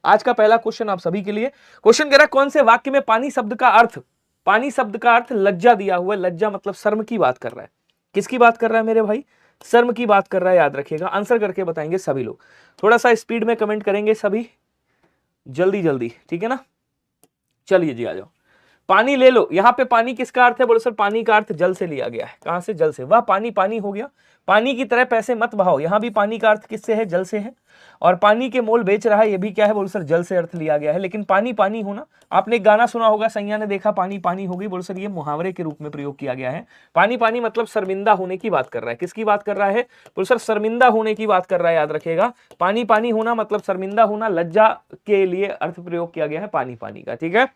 आज का पहला क्वेश्चन आप सभी के लिए। क्वेश्चन कह रहा है कौन से वाक्य में पानी शब्द का अर्थ लज्जा दिया हुआ है। लज्जा मतलब शर्म की बात कर रहा है। किसकी बात कर रहा है मेरे भाई? शर्म की बात कर रहा है, याद रखिएगा। आंसर करके बताएंगे सभी लोग, थोड़ा सा स्पीड में कमेंट करेंगे सभी, जल्दी जल्दी, ठीक है ना। चलिए जी आ जाओ। पानी ले लो, यहां पे पानी किसका अर्थ है? बोले सर पानी का अर्थ जल से लिया गया है। कहां से? जल से। वह पानी पानी हो गया। पानी की तरह पैसे मत बहाओ, यहां भी पानी का अर्थ किससे है? जल से है। और पानी के मोल बेच रहा है, ये भी क्या है? बोले सर जल से अर्थ लिया गया है। लेकिन पानी पानी होना, आपने एक गाना सुना होगा, सैया ने देखा पानी पानी होगी। बोले सर ये मुहावरे के रूप में प्रयोग किया गया है। पानी पानी मतलब शर्मिंदा होने की बात कर रहा है। किसकी बात कर रहा है? बोले सर शर्मिंदा होने की बात कर रहा है, याद रखिएगा। पानी पानी होना मतलब शर्मिंदा होना, लज्जा के लिए अर्थ प्रयोग किया गया है पानी पानी का, ठीक है।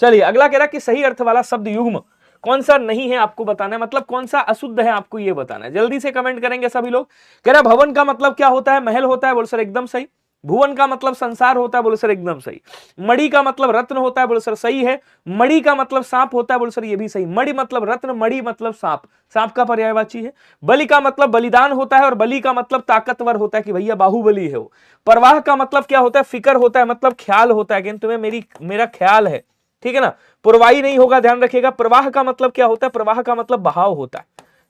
चलिए अगला कह रहा है कि सही अर्थ वाला शब्द युग्म कौन सा नहीं है आपको बताना है, मतलब कौन सा अशुद्ध है आपको ये बताना है। जल्दी से कमेंट करेंगे सभी लोग। कह रहा है भवन का मतलब क्या होता है? महल होता है। बोले सर एकदम सही। भुवन का मतलब संसार होता है। बोले सर एकदम सही। मणि का मतलब रत्न होता है। बोले सर सही है। मणि का मतलब सांप होता है। बोले सर ये भी सही। मणि मतलब रत्न, मणि मतलब सांप, सांप का पर्यायवाची है। बलि का मतलब बलिदान होता है और बलि का मतलब ताकतवर होता है कि भैया बाहुबली है वो। प्रवाह का मतलब क्या होता है? फिक्र होता है, मतलब ख्याल होता है कि तुम्हें मेरा ख्याल है, ठीक है ना। पुरवाई नहीं होगा, ध्यान रखिएगा। प्रवाह का मतलब क्या होता है? प्रवाह का मतलब बहाव होता है।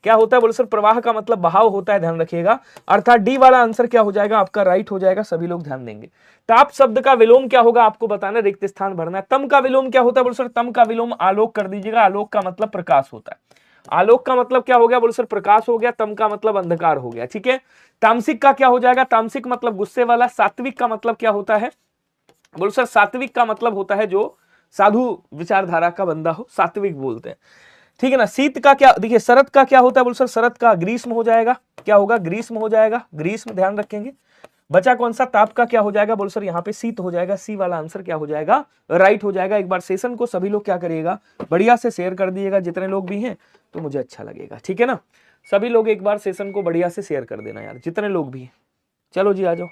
क्या होता है? बोले सर प्रवाह का मतलब बहाव होता है, ध्यान रखिएगा। अर्थात डी वाला आंसर क्या हो जाएगा आपका? राइट हो जाएगा। सभी लोग ध्यान देंगे। ताप शब्द का विलोम क्या होगा आपको बताना, रिक्त स्थान भरना है। तम का विलोम क्या होता है? बोले सर तम का विलोम आलोक कर दीजिएगा। आलोक का मतलब प्रकाश होता है। आलोक का मतलब क्या हो गया? बोले सर प्रकाश हो गया। तम का मतलब अंधकार हो गया, ठीक है। तामसिक का क्या हो जाएगा? तामसिक मतलब गुस्से वाला। सात्विक का मतलब क्या होता है? बोले सर सात्विक का मतलब होता है जो साधु विचारधारा का बंदा हो, सात्विक बोलते हैं, ठीक है ना। शीत का क्या, देखिए शरद का क्या होता है? बोले सर शरद का ग्रीष्म हो जाएगा। क्या होगा? ग्रीष्म हो जाएगा, ग्रीष्म, ध्यान रखेंगे। बचा कौन सा? ताप का क्या हो जाएगा? बोले सर यहाँ पे शीत हो जाएगा। सी वाला आंसर क्या हो जाएगा? राइट हो जाएगा। एक बार सेशन को सभी लोग क्या करिएगा, बढ़िया से शेयर कर दिएगा, जितने लोग भी हैं तो मुझे अच्छा लगेगा, ठीक है ना। सभी लोग एक बार सेशन को बढ़िया से शेयर कर देना यार, जितने लोग भी हैं। चलो जी आ जाओ,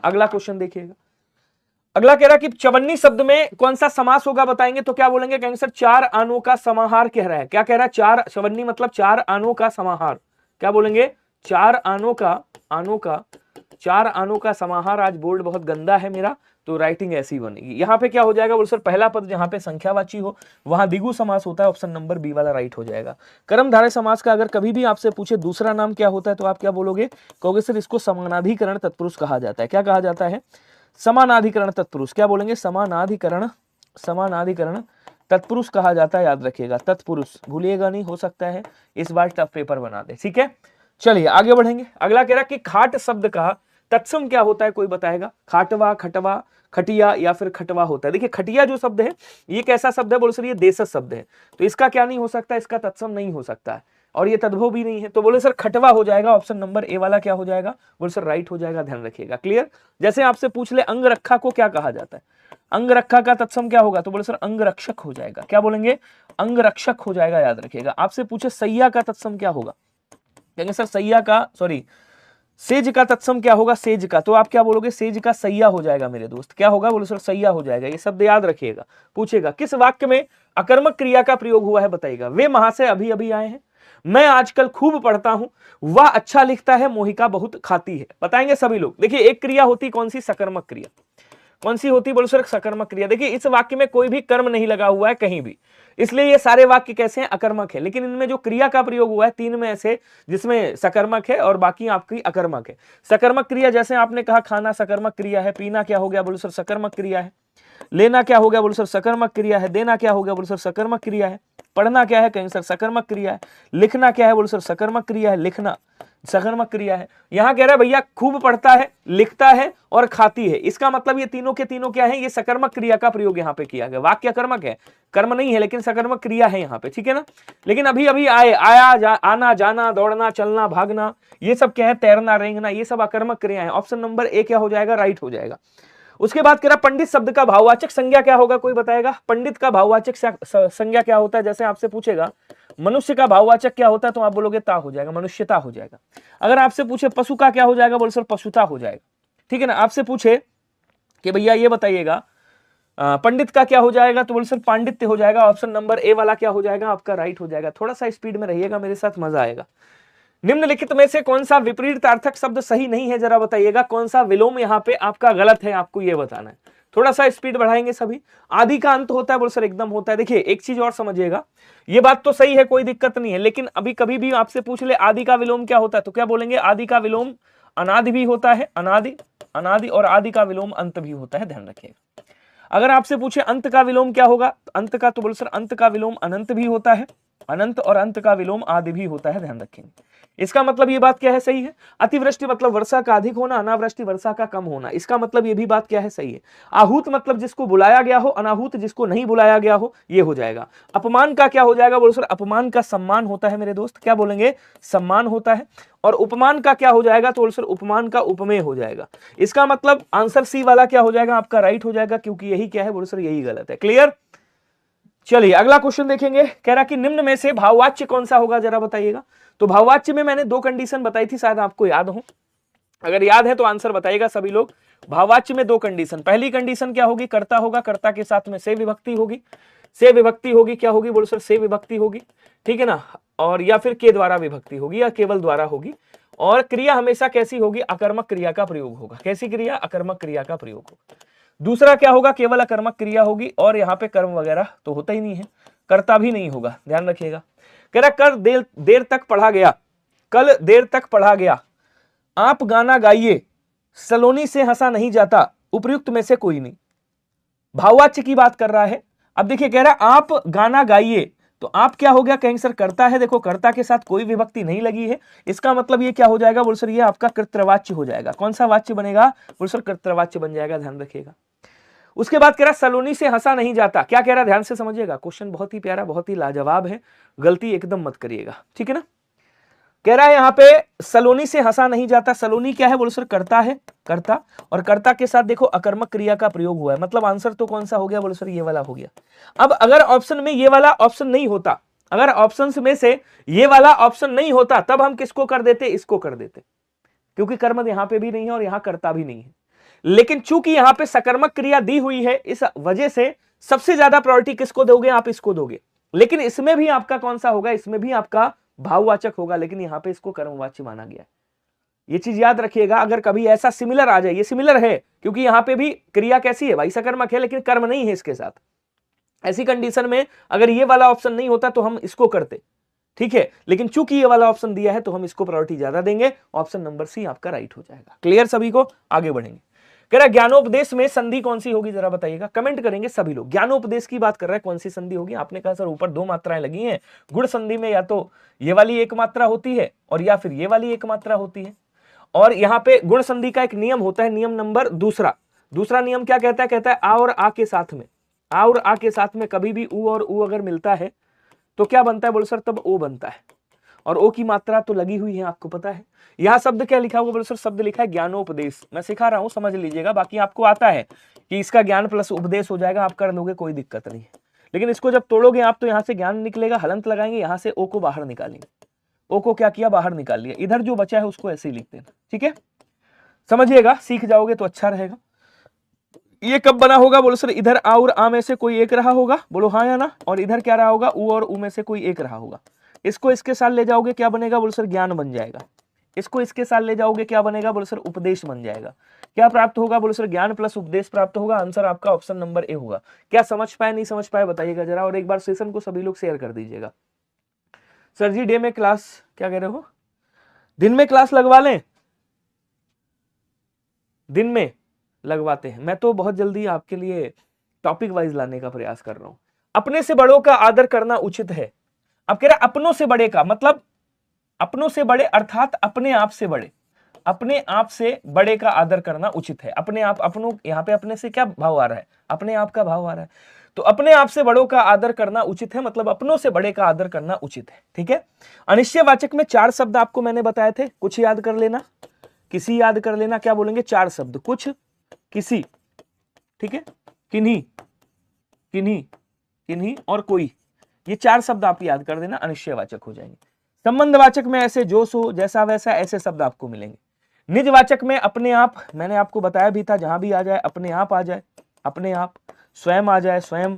अगला क्वेश्चन देखिएगा। अगला कह रहा कि चवन्नी शब्द में कौन सा समास होगा बताएंगे तो क्या बोलेंगे? कहेंगे सर चार आनों का समाहार कह रहा है। क्या कह रहा है? चार, चवन्नी मतलब चार आनों का समाहार। क्या बोलेंगे? चार आनों का चार आनों का समाहार। आज बोर्ड बहुत गंदा है मेरा, तो राइटिंग ऐसी बनेगी। यहां पे क्या हो जाएगा? बोल सर पहला पद जहां पे संख्यावाची हो वहां द्विगु समास होता है। ऑप्शन नंबर बी वाला राइट हो जाएगा। कर्मधारय समास का अगर कभी भी आपसे पूछे दूसरा नाम क्या होता है तो आप क्या बोलोगे? कहोगे सर इसको समानाधिकरण तत्पुरुष कहा जाता है। क्या कहा जाता है? समानाधिकरण तत्पुरुष। क्या बोलेंगे? समानाधिकरण तत्पुरुष कहा जाता है, याद रखिएगा। तत्पुरुष भूलिएगा नहीं, हो सकता है इस बार टफ पेपर बना दे, ठीक है। चलिए आगे बढ़ेंगे। अगला कह रहा कि खाट शब्द का तत्सम क्या होता है, कोई बताएगा? खाटवा, खटवा, खटिया या फिर खटवा होता है। देखिए खटिया जो शब्द है ये कैसा शब्द है? बोले सर ये देशज शब्द है, तो इसका क्या नहीं हो सकता? इसका तत्सम नहीं हो सकता है, और ये तद्भव भी नहीं है, तो बोले सर खटवा हो जाएगा। ऑप्शन नंबर ए वाला क्या हो जाएगा? बोले सर राइट हो जाएगा, ध्यान रखिएगा। क्लियर? जैसे आपसे पूछ ले अंगरखा को क्या कहा जाता है, अंगरखा का तत्सम क्या होगा? तो बोले सर अंगरक्षक हो जाएगा। क्या बोलेंगे? अंगरक्षक हो जाएगा, याद रखिएगा। आपसे पूछे सैया का तत्सम क्या होगा? कहेंगे सर सैया का, सॉरी सेज का तत्सम क्या होगा? सेज का, तो आप क्या बोलोगे? सेज का सैया हो जाएगा मेरे दोस्त। क्या होगा? बोलो सर सैया हो जाएगा। ये शब्द याद रखिएगा। पूछेगा किस वाक्य में अकर्मक क्रिया का प्रयोग हुआ है बताइएगा? वे महाशय अभी अभी आए हैं, मैं आजकल खूब पढ़ता हूं, वह अच्छा लिखता है, मोहिका बहुत खाती है। बताएंगे सभी लोग। देखिए एक क्रिया होती कौन सी? सकर्मक क्रिया। कौन सी होती? बोलो सर सकर्मक क्रिया। देखिए इस वाक्य में कोई भी कर्म नहीं लगा हुआ है कहीं भी, इसलिए ये सारे वाक्य कैसे हैं? अकर्मक है। लेकिन इनमें जो क्रिया का प्रयोग हुआ है तीन में ऐसे जिसमें सकर्मक है और बाकी आपकी अकर्मक है। सकर्मक क्रिया जैसे आपने कहा खाना सकर्मक क्रिया है, पीना क्या हो गया? बोलो सर सकर्मक क्रिया है। लेना क्या हो गया? बोलो सर सकर्मक क्रिया है। देना क्या हो गया? बोलो सर सकर्मक क्रिया है। पढ़ना क्या है? कहीं सर सकर्मक क्रिया है। लिखना क्या है? बोलो सर सकर्मक क्रिया है। लिखना सकर्मक क्रिया है। यहां कह रहा है भैया खूब पढ़ता है, लिखता है और खाती है, इसका मतलब ये तीनों के तीनों क्या है? ये सकर्मक क्रिया का प्रयोग यहाँ पे किया गया। वाक्य कर्मक है, कर्म नहीं है, लेकिन सकर्मक क्रिया है यहाँ पे, ठीक है ना। लेकिन अभी अभी आए, आया, आना जाना, दौड़ना, चलना, भागना, ये सब क्या है? तैरना, रेंगना, ये सब अकर्मक क्रिया है। ऑप्शन नंबर ए क्या हो जाएगा? राइट हो जाएगा। उसके बाद कह रहा पंडित शब्द का भाववाचक संज्ञा क्या होगा, कोई बताएगा? पंडित का भाववाचक संज्ञा क्या होता है? जैसे आपसे पूछेगा मनुष्य का भाववाचक क्या होता है तो आप बोलोगे ता हो जाएगा, मनुष्यता हो जाएगा। अगर आपसे पूछे पशु का क्या हो जाएगा? बोलो सर पशुता हो जाएगा, ठीक है ना। आपसे पूछे कि भैया ये बताइएगा पंडित का क्या हो जाएगा तो बोलो सर पांडित्य हो जाएगा। ऑप्शन नंबर ए वाला क्या हो जाएगा आपका? राइट हो जाएगा। थोड़ा सा स्पीड में रहिएगा मेरे साथ, मजा आएगा। निम्नलिखित में से कौन सा विपरीतार्थक शब्द सही नहीं है, जरा बताइएगा। कौन सा विलोम यहाँ पे आपका गलत है, आपको ये बताना है। थोड़ा सा स्पीड बढ़ाएंगे सभी। आदि का अंत होता है बोल सर, एकदम होता है। देखिए एक चीज और समझिएगा, ये बात तो सही है, कोई दिक्कत नहीं है, लेकिन अभी कभी भी आपसे पूछ ले आदि का विलोम क्या होता है, तो क्या बोलेंगे, आदि का विलोम अनादि भी होता है, अनादि, अनादि, और आदि का विलोम अंत भी होता है, ध्यान रखिएगा। अगर आपसे पूछे अंत का विलोम क्या होगा, अंत का, तो बोल सर अंत का विलोम अनंत भी होता है, अनंत, और अंत का विलोम आदि भी होता है, ध्यान रखेंगे। इसका मतलब ये बात क्या है, सही है। अतिवृष्टि मतलब वर्षा का अधिक होना, अनावृष्टि वर्षा का कम होना, इसका मतलब ये भी बात क्या है, सही है। आहूत मतलब जिसको बुलाया गया हो, अनाहूत जिसको नहीं बुलाया गया हो, ये हो जाएगा। अपमान का क्या हो जाएगा, बोलो सर अपमान का सम्मान होता है मेरे दोस्त, क्या बोलेंगे, सम्मान होता है। और उपमान का क्या हो जाएगा, तो बोलो सर उपमान का उपमेय हो जाएगा। इसका मतलब आंसर सी वाला क्या हो जाएगा, आपका राइट हो जाएगा, क्योंकि यही क्या है, बोलो सर यही गलत है। क्लियर। चलिए अगला क्वेश्चन देखेंगे, कह रहा कि निम्न में से भाववाच्य कौन सा होगा, जरा बताइएगा। तो भाववाच्य में मैंने दो कंडीशन बताई थी, शायद आपको याद हो, अगर याद है तो आंसर बताइएगा सभी लोग। भाववाच्य में दो कंडीशन, पहली कंडीशन क्या होगी, कर्ता होगा, कर्ता के साथ में से विभक्ति होगी, से विभक्ति होगी, क्या होगी, बोलो सर से विभक्ति होगी, ठीक है ना, और या फिर के द्वारा विभक्ति होगी, या केवल द्वारा होगी। और क्रिया हमेशा कैसी होगी, अकर्मक क्रिया का प्रयोग होगा। कैसी क्रिया, अकर्मक क्रिया का प्रयोग होगा। दूसरा क्या होगा, केवल अकर्मक क्रिया होगी, और यहाँ पे कर्म वगैरह तो होता ही नहीं है, कर्ता भी नहीं होगा, ध्यान रखिएगा। कह रहा कर देर तक पढ़ा गया, कल देर तक पढ़ा गया, आप गाना गाइए, सलोनी से हंसा नहीं जाता, उपर्युक्त में से कोई नहीं। भाववाच्य की बात कर रहा है। अब देखिए कह रहा आप गाना गाइए, तो आप क्या हो गया, कहेंगे सर कर्ता है, देखो कर्ता के साथ कोई विभक्ति नहीं लगी है, इसका मतलब ये क्या हो जाएगा, बोल सर ये आपका कर्तृवाच्य हो जाएगा। कौन सा वाच्य बनेगा, बोल सर कर्तृवाच्य बन जाएगा, ध्यान रखिएगा। उसके बाद कह रहा सलोनी से हंसा नहीं जाता, क्या कह रहा, ध्यान से समझिएगा, क्वेश्चन बहुत ही प्यारा, बहुत ही लाजवाब है, गलती एकदम मत करिएगा, ठीक है ना। कह रहा है यहाँ पे सलोनी से हंसा नहीं जाता, सलोनी क्या है, बोलो सर कर्ता है, कर्ता, और कर्ता के साथ देखो अकर्मक क्रिया का प्रयोग हुआ है, मतलब आंसर तो कौन सा हो गया, बोलो सर ये वाला हो गया। अब अगर ऑप्शन में ये वाला ऑप्शन नहीं होता, अगर ऑप्शन में से ये वाला ऑप्शन नहीं होता, तब हम किसको कर देते, इसको कर देते, क्योंकि कर्म यहां पे भी नहीं है और यहां कर्ता भी नहीं है। लेकिन चूंकि यहां पे सकर्मक क्रिया दी हुई है, इस वजह से सबसे ज्यादा प्रायोरिटी किसको दोगे, आप इसको दोगे। लेकिन इसमें भी आपका कौन सा होगा, इसमें भी आपका भाववाचक होगा, लेकिन यहां पे इसको कर्मवाच्य माना गया है। ये चीज याद रखिएगा, अगर कभी ऐसा सिमिलर आ जाए, ये सिमिलर है क्योंकि यहां पे भी क्रिया कैसी है भाई, सकर्मक है, लेकिन कर्म नहीं है इसके साथ। ऐसी कंडीशन में अगर ये वाला ऑप्शन नहीं होता तो हम इसको करते, ठीक है, लेकिन चूंकि ये वाला ऑप्शन दिया है तो हम इसको प्रायोरिटी ज्यादा देंगे, ऑप्शन नंबर सी आपका राइट हो जाएगा। क्लियर सभी को, आगे बढ़ेंगे। कह रहा ज्ञानोपदेश में संधि कौन सी होगी, जरा बताइएगा, कमेंट करेंगे सभी लोग। ज्ञानोपदेश की बात कर रहा है, कौन सी संधि होगी, आपने कहा सर ऊपर दो मात्राएं लगी हैं, गुण संधि में या तो ये वाली एक मात्रा होती है और या फिर ये वाली एक मात्रा होती है। और यहाँ पे गुण संधि का एक नियम होता है, नियम नंबर दूसरा नियम क्या कहता है, कहता है आ और आ के साथ में, आ और आ के साथ में कभी भी उ और उ अगर मिलता है तो क्या बनता है, बोलो सर तब ओ बनता है, और ओ की मात्रा तो लगी हुई है, आपको पता है। यहां शब्द क्या लिखा हुआ, बोलो सर शब्द लिखा है ज्ञानोपदेश, मैं सिखा रहा हूं समझ लीजिएगा, बाकी आपको आता है कि इसका ज्ञान प्लस उपदेश हो जाएगा, आप कर लोगे कोई दिक्कत नहीं है। लेकिन इसको जब तोड़ोगे आप तो यहां से ज्ञान निकलेगा, हलंत लगाएंगे, यहां से ओ को बाहर निकालेंगे, ओ को क्या किया, बाहर निकाल लिया, इधर जो बचा है उसको ऐसे ही लिख देना, ठीक है, समझिएगा, सीख जाओगे तो अच्छा रहेगा। ये कब बना होगा, बोलो सर इधर आ और आ में से कोई एक रहा होगा, बोलो हाँ या ना, और इधर क्या रहा होगा, उ और उ में से कोई एक रहा होगा। इसको इसके साथ ले जाओगे क्या बनेगा, बोलो सर ज्ञान बन जाएगा। इसको इसके साथ ले जाओगे क्या बनेगा, बोलो सर उपदेश बन जाएगा। क्या प्राप्त होगा, बोलो सर ज्ञान प्लस उपदेश प्राप्त होगा। आंसर आपका ऑप्शन नंबर ए होगा। क्या समझ पाए नहीं समझ पाए बताइएगा जरा, और एक बार सेशन को सभी लोग शेयर कर दीजिएगा। सर जी डे में क्लास, क्या कह रहे हो, दिन में क्लास लगवा लें, दिन में लगवाते हैं, मैं तो बहुत जल्दी आपके लिए टॉपिक वाइज लाने का प्रयास कर रहा हूं। अपने से बड़ों का आदर करना उचित है। अब कह रहा अपनों से बड़े का मतलब, अपनों से बड़े अर्थात अपने आप से बड़े, अपने आप से बड़े का आदर करना उचित है। अपने आप, अपनों, यहाँ पे अपने से क्या भाव आ रहा है, अपने आप का भाव आ रहा है, तो अपने आप से बड़ों का आदर करना उचित है, मतलब अपनों से बड़े का आदर करना उचित है, ठीक है। अनिश्चयवाचक में 4 शब्द आपको मैंने बताए थे, कुछ याद कर लेना, किसी याद कर लेना, क्या बोलेंगे 4 शब्द, कुछ, किसी, ठीक है, किन्हीं, किन्हीं, किन्हीं और कोई, ये 4 शब्द आप याद कर देना, अनिश्चयवाचक हो जाएंगे। संबंधवाचक में ऐसे जो सो, जैसा वैसा, ऐसे शब्द आपको मिलेंगे। निजवाचक में अपने आप, मैंने आपको बताया भी था, जहां भी आ जाए अपने आप आ जाए, अपने आप, स्वयं आ जाए स्वयं,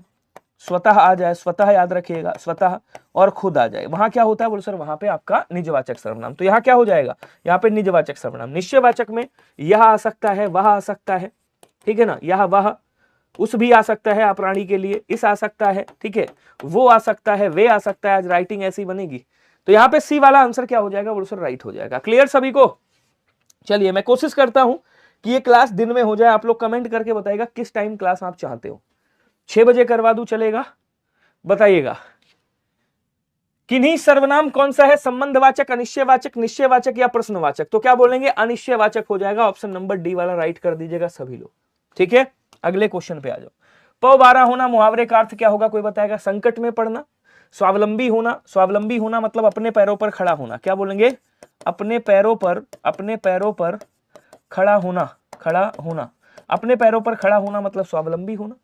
स्वतः आ जाए स्वतः, याद रखिएगा स्वतः, और खुद आ जाए, वहां क्या होता है, बोलो सर वहां पे आपका निजवाचक सर्वनाम। तो यहाँ क्या हो जाएगा, यहाँ पे निजवाचक सर्वनाम। निश्चयवाचक में यह आ सकता है, वह आ सकता है, ठीक है ना, यह वह, उस भी आ सकता है अप्राणी के लिए, इस आ सकता है, ठीक है, वो आ सकता है, वे आ सकता है। आज राइटिंग ऐसी बनेगी तो यहाँ पे सी वाला आंसर क्या हो जाएगा बोलो सर, राइट हो जाएगा। क्लियर सभी को? चलिए मैं कोशिश करता हूं कि ये क्लास दिन में हो जाए। आप लोग कमेंट करके बताइएगा किस टाइम क्लास आप चाहते हो। 6 बजे करवा दूं चलेगा? बताइएगा। किन्हीं सर्वनाम कौन सा है? संबंधवाचक, अनिश्चयवाचक, निश्चयवाचक या प्रश्नवाचक? तो क्या बोलेंगे? अनिश्चयवाचक हो जाएगा। ऑप्शन नंबर डी वाला राइट कर दीजिएगा सभी लोग। ठीक है, अगले क्वेश्चन पे आ जाओ। पौ-12 होना मुहावरे का अर्थ क्या होगा? कोई बताएगा? संकट में पड़ना, स्वावलंबी होना। स्वावलंबी होना मतलब अपने पैरों पर खड़ा होना। क्या बोलेंगे? अपने पैरों पर खड़ा होना, खड़ा होना। अपने पैरों पर खड़ा होना मतलब स्वावलंबी होना।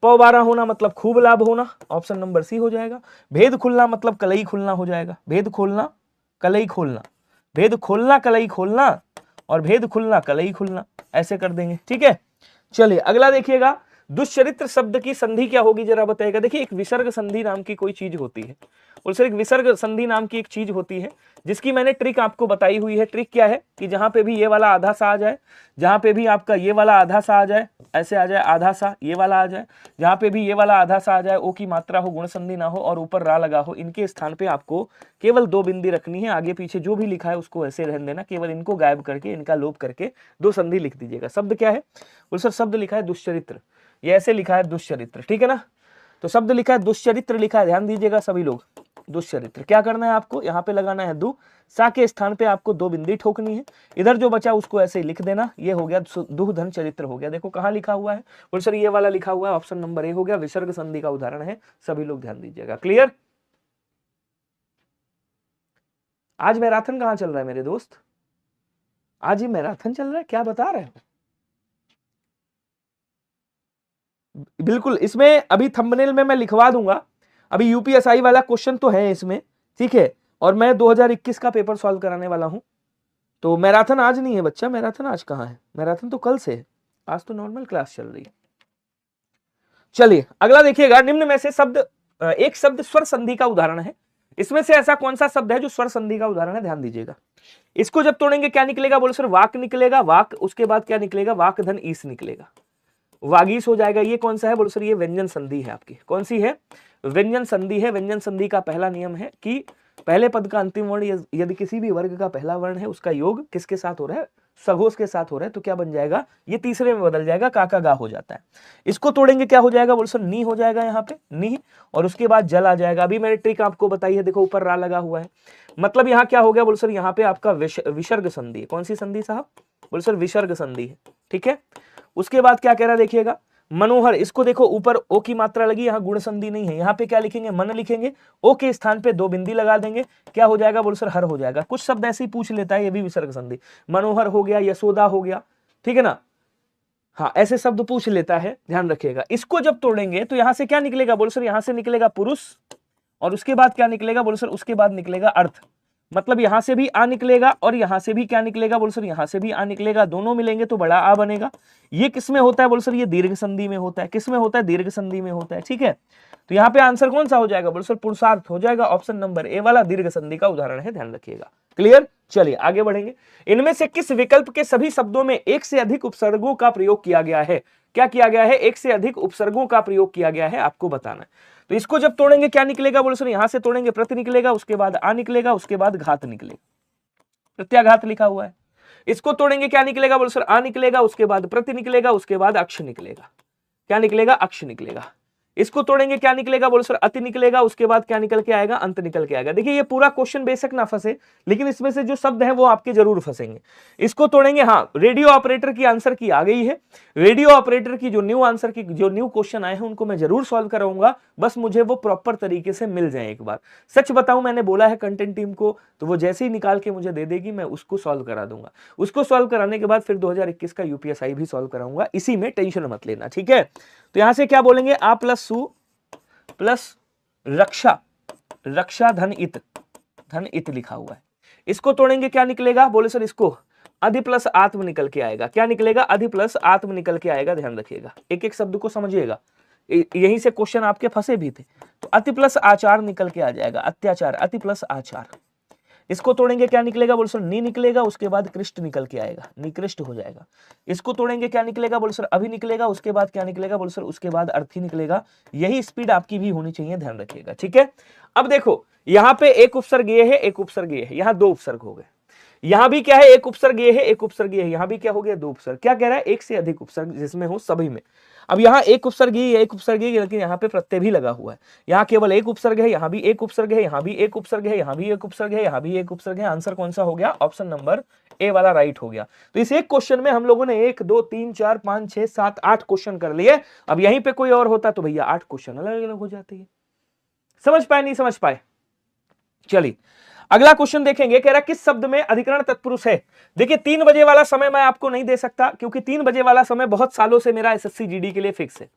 पौ-12 होना मतलब खूब लाभ होना। ऑप्शन नंबर सी हो जाएगा। भेद खुलना मतलब कलई खुलना हो जाएगा। भेद खोलना, कलई खोलना। भेद खोलना, कलई खोलना, और भेद खुलना, कलई खुलना, ऐसे कर देंगे। ठीक है, चलिए अगला देखिएगा। दुष्चरित्र शब्द की संधि क्या होगी जरा बताइएगा। देखिए एक विसर्ग संधि नाम की कोई चीज होती है, और सिर्फ एक विसर्ग संधि नाम की एक चीज होती है जिसकी मैंने ट्रिक आपको बताई हुई है। ट्रिक क्या है कि जहां पे भी ये वाला आधा सा आ जाए, जहां पे भी आपका ये वाला आधा सा आ जाए, ऐसे आ जाए आधा सा, ये वाला आ जाए, जहां पे भी ये वाला आधा सा आ जाए, ओ की मात्रा हो, गुण संधि ना हो और ऊपर रा लगा हो, इनके स्थान पे आपको केवल 2 बिंदी रखनी है। आगे पीछे जो भी लिखा है उसको ऐसे रहने देना, केवल इनको गायब करके, इनका लोप करके 2 संधि लिख दीजिएगा। शब्द क्या है बोल सर? शब्द लिखा है दुष्चरित्र, ये ऐसे लिखा है दुष्चरित्र। ठीक है ना, तो शब्द लिखा है दुष्चरित्र लिखा है, ध्यान दीजिएगा सभी लोग। दुष्चरित्र क्या करना है आपको? यहाँ पे लगाना है दु, सा के स्थान पे आपको 2 बिंदी ठोकनी है। इधर जो बचा उसको ऐसे ही लिख देना। ये हो गया दुह धन चरित्र हो गया। देखो कहाँ लिखा हुआ है बोल सर? ये वाला लिखा हुआ है। ऑप्शन नंबर ए हो गया, विसर्ग संधि का उदाहरण है। सभी लोग ध्यान दीजिएगा। क्लियर? आज मैराथन कहाँ चल रहा है मेरे दोस्त? आज ये मैराथन चल रहा है, क्या बता रहे हो? बिल्कुल, इसमें अभी थंबनेल में मैं लिखवा दूंगा। अभी यूपीएसआई वाला क्वेश्चन तो है इसमें, ठीक है, और मैं 2021 का पेपर सॉल्व कराने वाला हूं। तो मैराथन आज नहीं है बच्चा, मैराथन आज कहाँ है? मैराथन तो कल से है, आज तो नॉर्मल क्लास चल रही है। चलिए अगला देखिएगा। निम्न में से शब्द एक शब्द स्वर संधि का उदाहरण है। इसमें से ऐसा कौन सा शब्द है जो स्वर संधि का उदाहरण है? ध्यान दीजिएगा। इसको जब तोड़ेंगे क्या निकलेगा बोलो सर? वाक निकलेगा। वाक, उसके बाद क्या निकलेगा? वाक धन ईस निकलेगा, वागीस हो जाएगा। ये कौन सा है बोलो सर? ये व्यंजन संधि है आपकी। कौन सी है? व्यंजन संधि है। व्यंजन संधि का पहला नियम है कि पहले पद का अंतिम वर्ण यदि किसी भी वर्ग का पहला वर्ण है, उसका योग किसके साथ हो रहा है? सघोष के साथ हो रहा है। तो क्या बन जाएगा? ये तीसरे में बदल जाएगा, का गा हो जाता है। इसको तोड़ेंगे क्या हो जाएगा बोलो सर? नी हो जाएगा यहाँ पे, नी, और उसके बाद जल आ जाएगा। अभी मैंने ट्रिक आपको बताई है, देखो ऊपर रा लगा हुआ है, मतलब यहाँ क्या हो गया बोलो सर? यहाँ पे आपका विसर्ग संधि है। कौन सी संधि साहब? बोलो सर विसर्ग संधि है। ठीक है, उसके बाद क्या कह रहा है देखिएगा। मनोहर, इसको देखो ऊपर ओ की मात्रा लगी, यहाँ गुण संधि नहीं है। यहाँ पे क्या लिखेंगे? मन लिखेंगे, ओ के स्थान पे 2 बिंदी लगा देंगे। क्या हो जाएगा बोलो सर? हर हो जाएगा। कुछ शब्द ऐसे ही पूछ लेता है, ये भी विसर्ग संधि। मनोहर हो गया, यशोदा हो गया, ठीक है ना, हाँ ऐसे शब्द पूछ लेता है, ध्यान रखिएगा। इसको जब तोड़ेंगे तो यहां से क्या निकलेगा बोलो सर? यहां से निकलेगा पुरुष, और उसके बाद क्या निकलेगा बोलो सर? उसके बाद निकलेगा अर्थ। मतलब यहां से भी आ निकलेगा और यहां से भी क्या निकलेगा बोलो सर? यहां से भी आ निकलेगा। दोनों मिलेंगे तो बड़ा आ बनेगा। ये किस में होता है बोलो सर? ये दीर्घ संधि में होता है। किस में होता है? दीर्घ संधि में होता है। ठीक है, तो यहाँ पे आंसर कौन सा हो जाएगा बोलो सर? पुरुषार्थ हो जाएगा। ऑप्शन नंबर ए वाला दीर्घ संधि का उदाहरण है, ध्यान रखिएगा। क्लियर? चलिए आगे बढ़ेंगे। इनमें से किस विकल्प के सभी शब्दों में एक से अधिक उपसर्गों का प्रयोग किया गया है? क्या किया गया है? एक से अधिक उपसर्गों का प्रयोग किया गया है, आपको बताना है। तो इसको जब तोड़ेंगे क्या निकलेगा बोलो सर? यहां से तोड़ेंगे प्रति निकलेगा, उसके बाद आ निकलेगा, उसके बाद घात निकलेगा, प्रत्याघात लिखा हुआ है। इसको तोड़ेंगे क्या निकलेगा बोलो सर? आ निकलेगा, उसके बाद प्रति निकलेगा, उसके बाद अक्ष निकलेगा। क्या निकलेगा? अक्ष निकलेगा। इसको तोड़ेंगे क्या निकलेगा बोलो सर? अति निकलेगा, उसके बाद क्या निकल के आएगा? अंत निकल के आएगा। देखिए ये पूरा क्वेश्चन बेशक ना फंसे, लेकिन इसमें से जो शब्द हैं वो आपके जरूर फंसेंगे। इसको तोड़ेंगे, हाँ रेडियो ऑपरेटर की आंसर की आ गई है। रेडियो ऑपरेटर की जो न्यू आंसर की जो न्यू क्वेश्चन आए हैं उनको मैं जरूर सॉल्व कराऊंगा, बस मुझे वो प्रॉपर तरीके से मिल जाए। एक बार सच बताऊं, मैंने बोला है कंटेंट टीम को, तो वो जैसे ही निकाल के मुझे दे देगी मैं उसको सॉल्व करा दूंगा। उसको सॉल्व कराने के बाद फिर 2021 का यूपीएसआई भी सॉल्व कराऊंगा, इसी में टेंशन मत लेना, ठीक है। तो यहां से क्या बोलेंगे? आ प्लस सु प्लस रक्षा, रक्षा धन इत लिखा हुआ है। इसको तोड़ेंगे क्या निकलेगा बोले सर? इसको अधि प्लस आत्म निकल के आएगा। क्या निकलेगा? अधि प्लस आत्म निकल के आएगा, ध्यान रखिएगा। एक एक शब्द को समझिएगा, यहीं से क्वेश्चन आपके फंसे भी थे। तो अति प्लस आचार निकल के आ जाएगा, अत्याचार, अति प्लस आचार। इसको तोड़ेंगे क्या निकलेगा बोल सर, नी निकलेगा, उसके बाद कृष्ट निकल के आएगा, निकृष्ट हो जाएगा। इसको तोड़ेंगे क्या निकलेगा बोल सर, अभी निकलेगा, उसके बाद क्या निकलेगा बोल सर, उसके बाद अर्थी निकलेगा। यही स्पीड आपकी भी होनी चाहिए, ध्यान रखिएगा, ठीक है। अब देखो यहाँ पे एक उपसर्ग ये है, एक उपसर्ग ये है, यहाँ दो उपसर्ग हो गए। यहां भी क्या है, एक उपसर्ग ये है, एक उपसर्ग ये है, यहां भी क्या हो गया, दो उपसर्ग। क्या कह रहा है, एक से अधिक उपसर्ग जिसमें हो सभी में। अब यहाँ एक उपसर्ग ही है, एक उपसर्ग ही है, लेकिन यहाँ पे प्रत्यय भी लगा हुआ है। यहाँ केवल एक उपसर्ग है, यहाँ भी एक उपसर्ग है, यहाँ भी एक उपसर्ग है, यहाँ भी एक उपसर्ग है, यहाँ भी एक उपसर्ग है। आंसर कौन सा हो गया, ऑप्शन नंबर ए वाला राइट हो गया। तो इस एक क्वेश्चन में हम लोगों ने 1 2 3 4 5 6 7 8 क्वेश्चन कर लिए। अब यहीं पे कोई और होता तो भैया 8 क्वेश्चन अलग अलग हो जाते हैं। समझ पाए, नहीं समझ पाए? चलिए अगला क्वेश्चन देखेंगे। कह रहा है किस शब्द में अधिकरण तत्पुरुष है। देखिए 3 बजे वाला समय मैं आपको नहीं दे सकता, क्योंकि 3 बजे वाला समय बहुत सालों से मेरा एसएससी जीडी के लिए फिक्स है।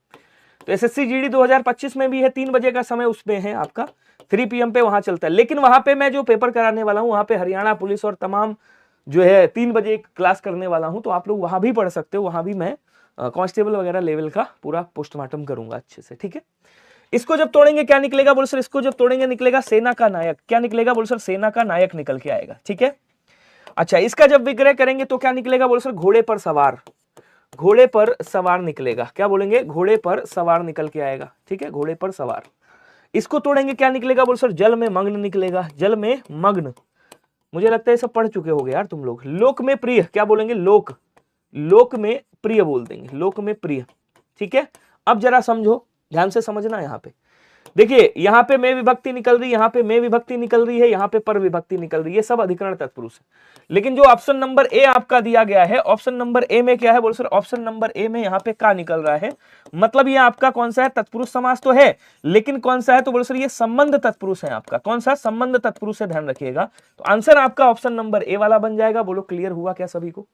तो एसएससी जीडी 2025 में भी है, 3 बजे का समय उसमें है आपका, 3 PM पे वहां चलता है। लेकिन वहां पे मैं जो पेपर कराने वाला हूं, वहां पे हरियाणा पुलिस और तमाम जो है 3 बजे क्लास करने वाला हूं, तो आप लोग वहां भी पढ़ सकते हो। वहां भी मैं कांस्टेबल वगैरह लेवल का पूरा पोस्टमार्टम करूंगा अच्छे से, ठीक है। इसको जब तोड़ेंगे क्या निकलेगा बोल सर, इसको जब तोड़ेंगे निकलेगा सेना का नायक। क्या निकलेगा बोल सर, सेना का नायक निकल के आएगा, ठीक है। अच्छा, इसका जब विग्रह करेंगे तो क्या निकलेगा बोल सर, घोड़े पर सवार। घोड़े पर सवार निकलेगा। क्या बोलेंगे, घोड़े पर सवार निकल के आएगा, ठीक है, घोड़े पर सवार। इसको तोड़ेंगे क्या निकलेगा बोल सर, जल में मग्न निकलेगा, जल में मग्न। मुझे लगता है सब पढ़ चुके होगे यार तुम लोग। लोक में प्रिय, क्या बोलेंगे, लोक, लोक में प्रिय बोल देंगे, लोक में प्रिय, ठीक है। अब जरा समझो, ध्यान से समझना। यहाँ पे देखिए, यहाँ पे में विभक्ति निकल रही है, यहाँ पे में विभक्ति निकल रही है, यहाँ पे पर विभक्ति निकल रही है, सब अधिकरण तत्पुरुष है। लेकिन जो ऑप्शन नंबर ए आपका दिया गया है, ऑप्शन नंबर ए में क्या है बोल सर, ऑप्शन नंबर ए में यहाँ पे का निकल रहा है। मतलब ये आपका कौन सा है, तत्पुरुष समास तो है, लेकिन कौन सा है तो बोल सर ये संबंध तत्पुरुष है आपका। कौन सा, संबंध तत्पुरुष है, ध्यान रखिएगा। तो आंसर आपका ऑप्शन नंबर ए वाला बन जाएगा। बोलो क्लियर हुआ क्या सभी को?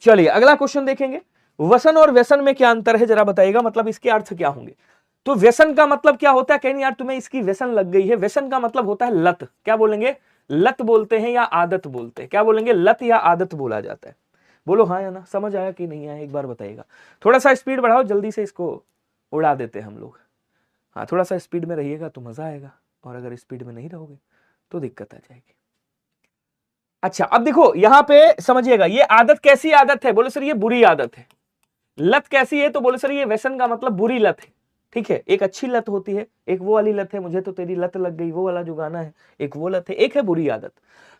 चलिए अगला क्वेश्चन देखेंगे। वसन और व्यसन में क्या अंतर है जरा बताइएगा, मतलब इसके अर्थ क्या होंगे। तो व्यसन का मतलब क्या होता है, कहीं यार तुम्हें इसकी व्यसन लग गई है। व्यसन का मतलब होता है लत। क्या बोलेंगे, लत बोलते हैं या आदत बोलते हैं। क्या बोलेंगे, लत या आदत बोला जाता है। बोलो हाँ या ना, समझ आया कि नहीं आया, एक बार बताइएगा। थोड़ा सा स्पीड बढ़ाओ, जल्दी से इसको उड़ा देते हैं हम लोग। हाँ, थोड़ा सा स्पीड में रहिएगा तो मजा आएगा, और अगर स्पीड में नहीं रहोगे तो दिक्कत आ जाएगी। अच्छा, अब देखो यहां पे समझिएगा, ये आदत कैसी आदत है, बोले सर ये बुरी आदत है। लत कैसी है, तो बोले सर ये व्यसन का मतलब बुरी लत है, ठीक है। एक अच्छी लत होती है, एक वो वाली लत है, मुझे तो तेरी लत लग गई, वो वाला जो गाना है, एक वो लत है, एक है बुरी आदत।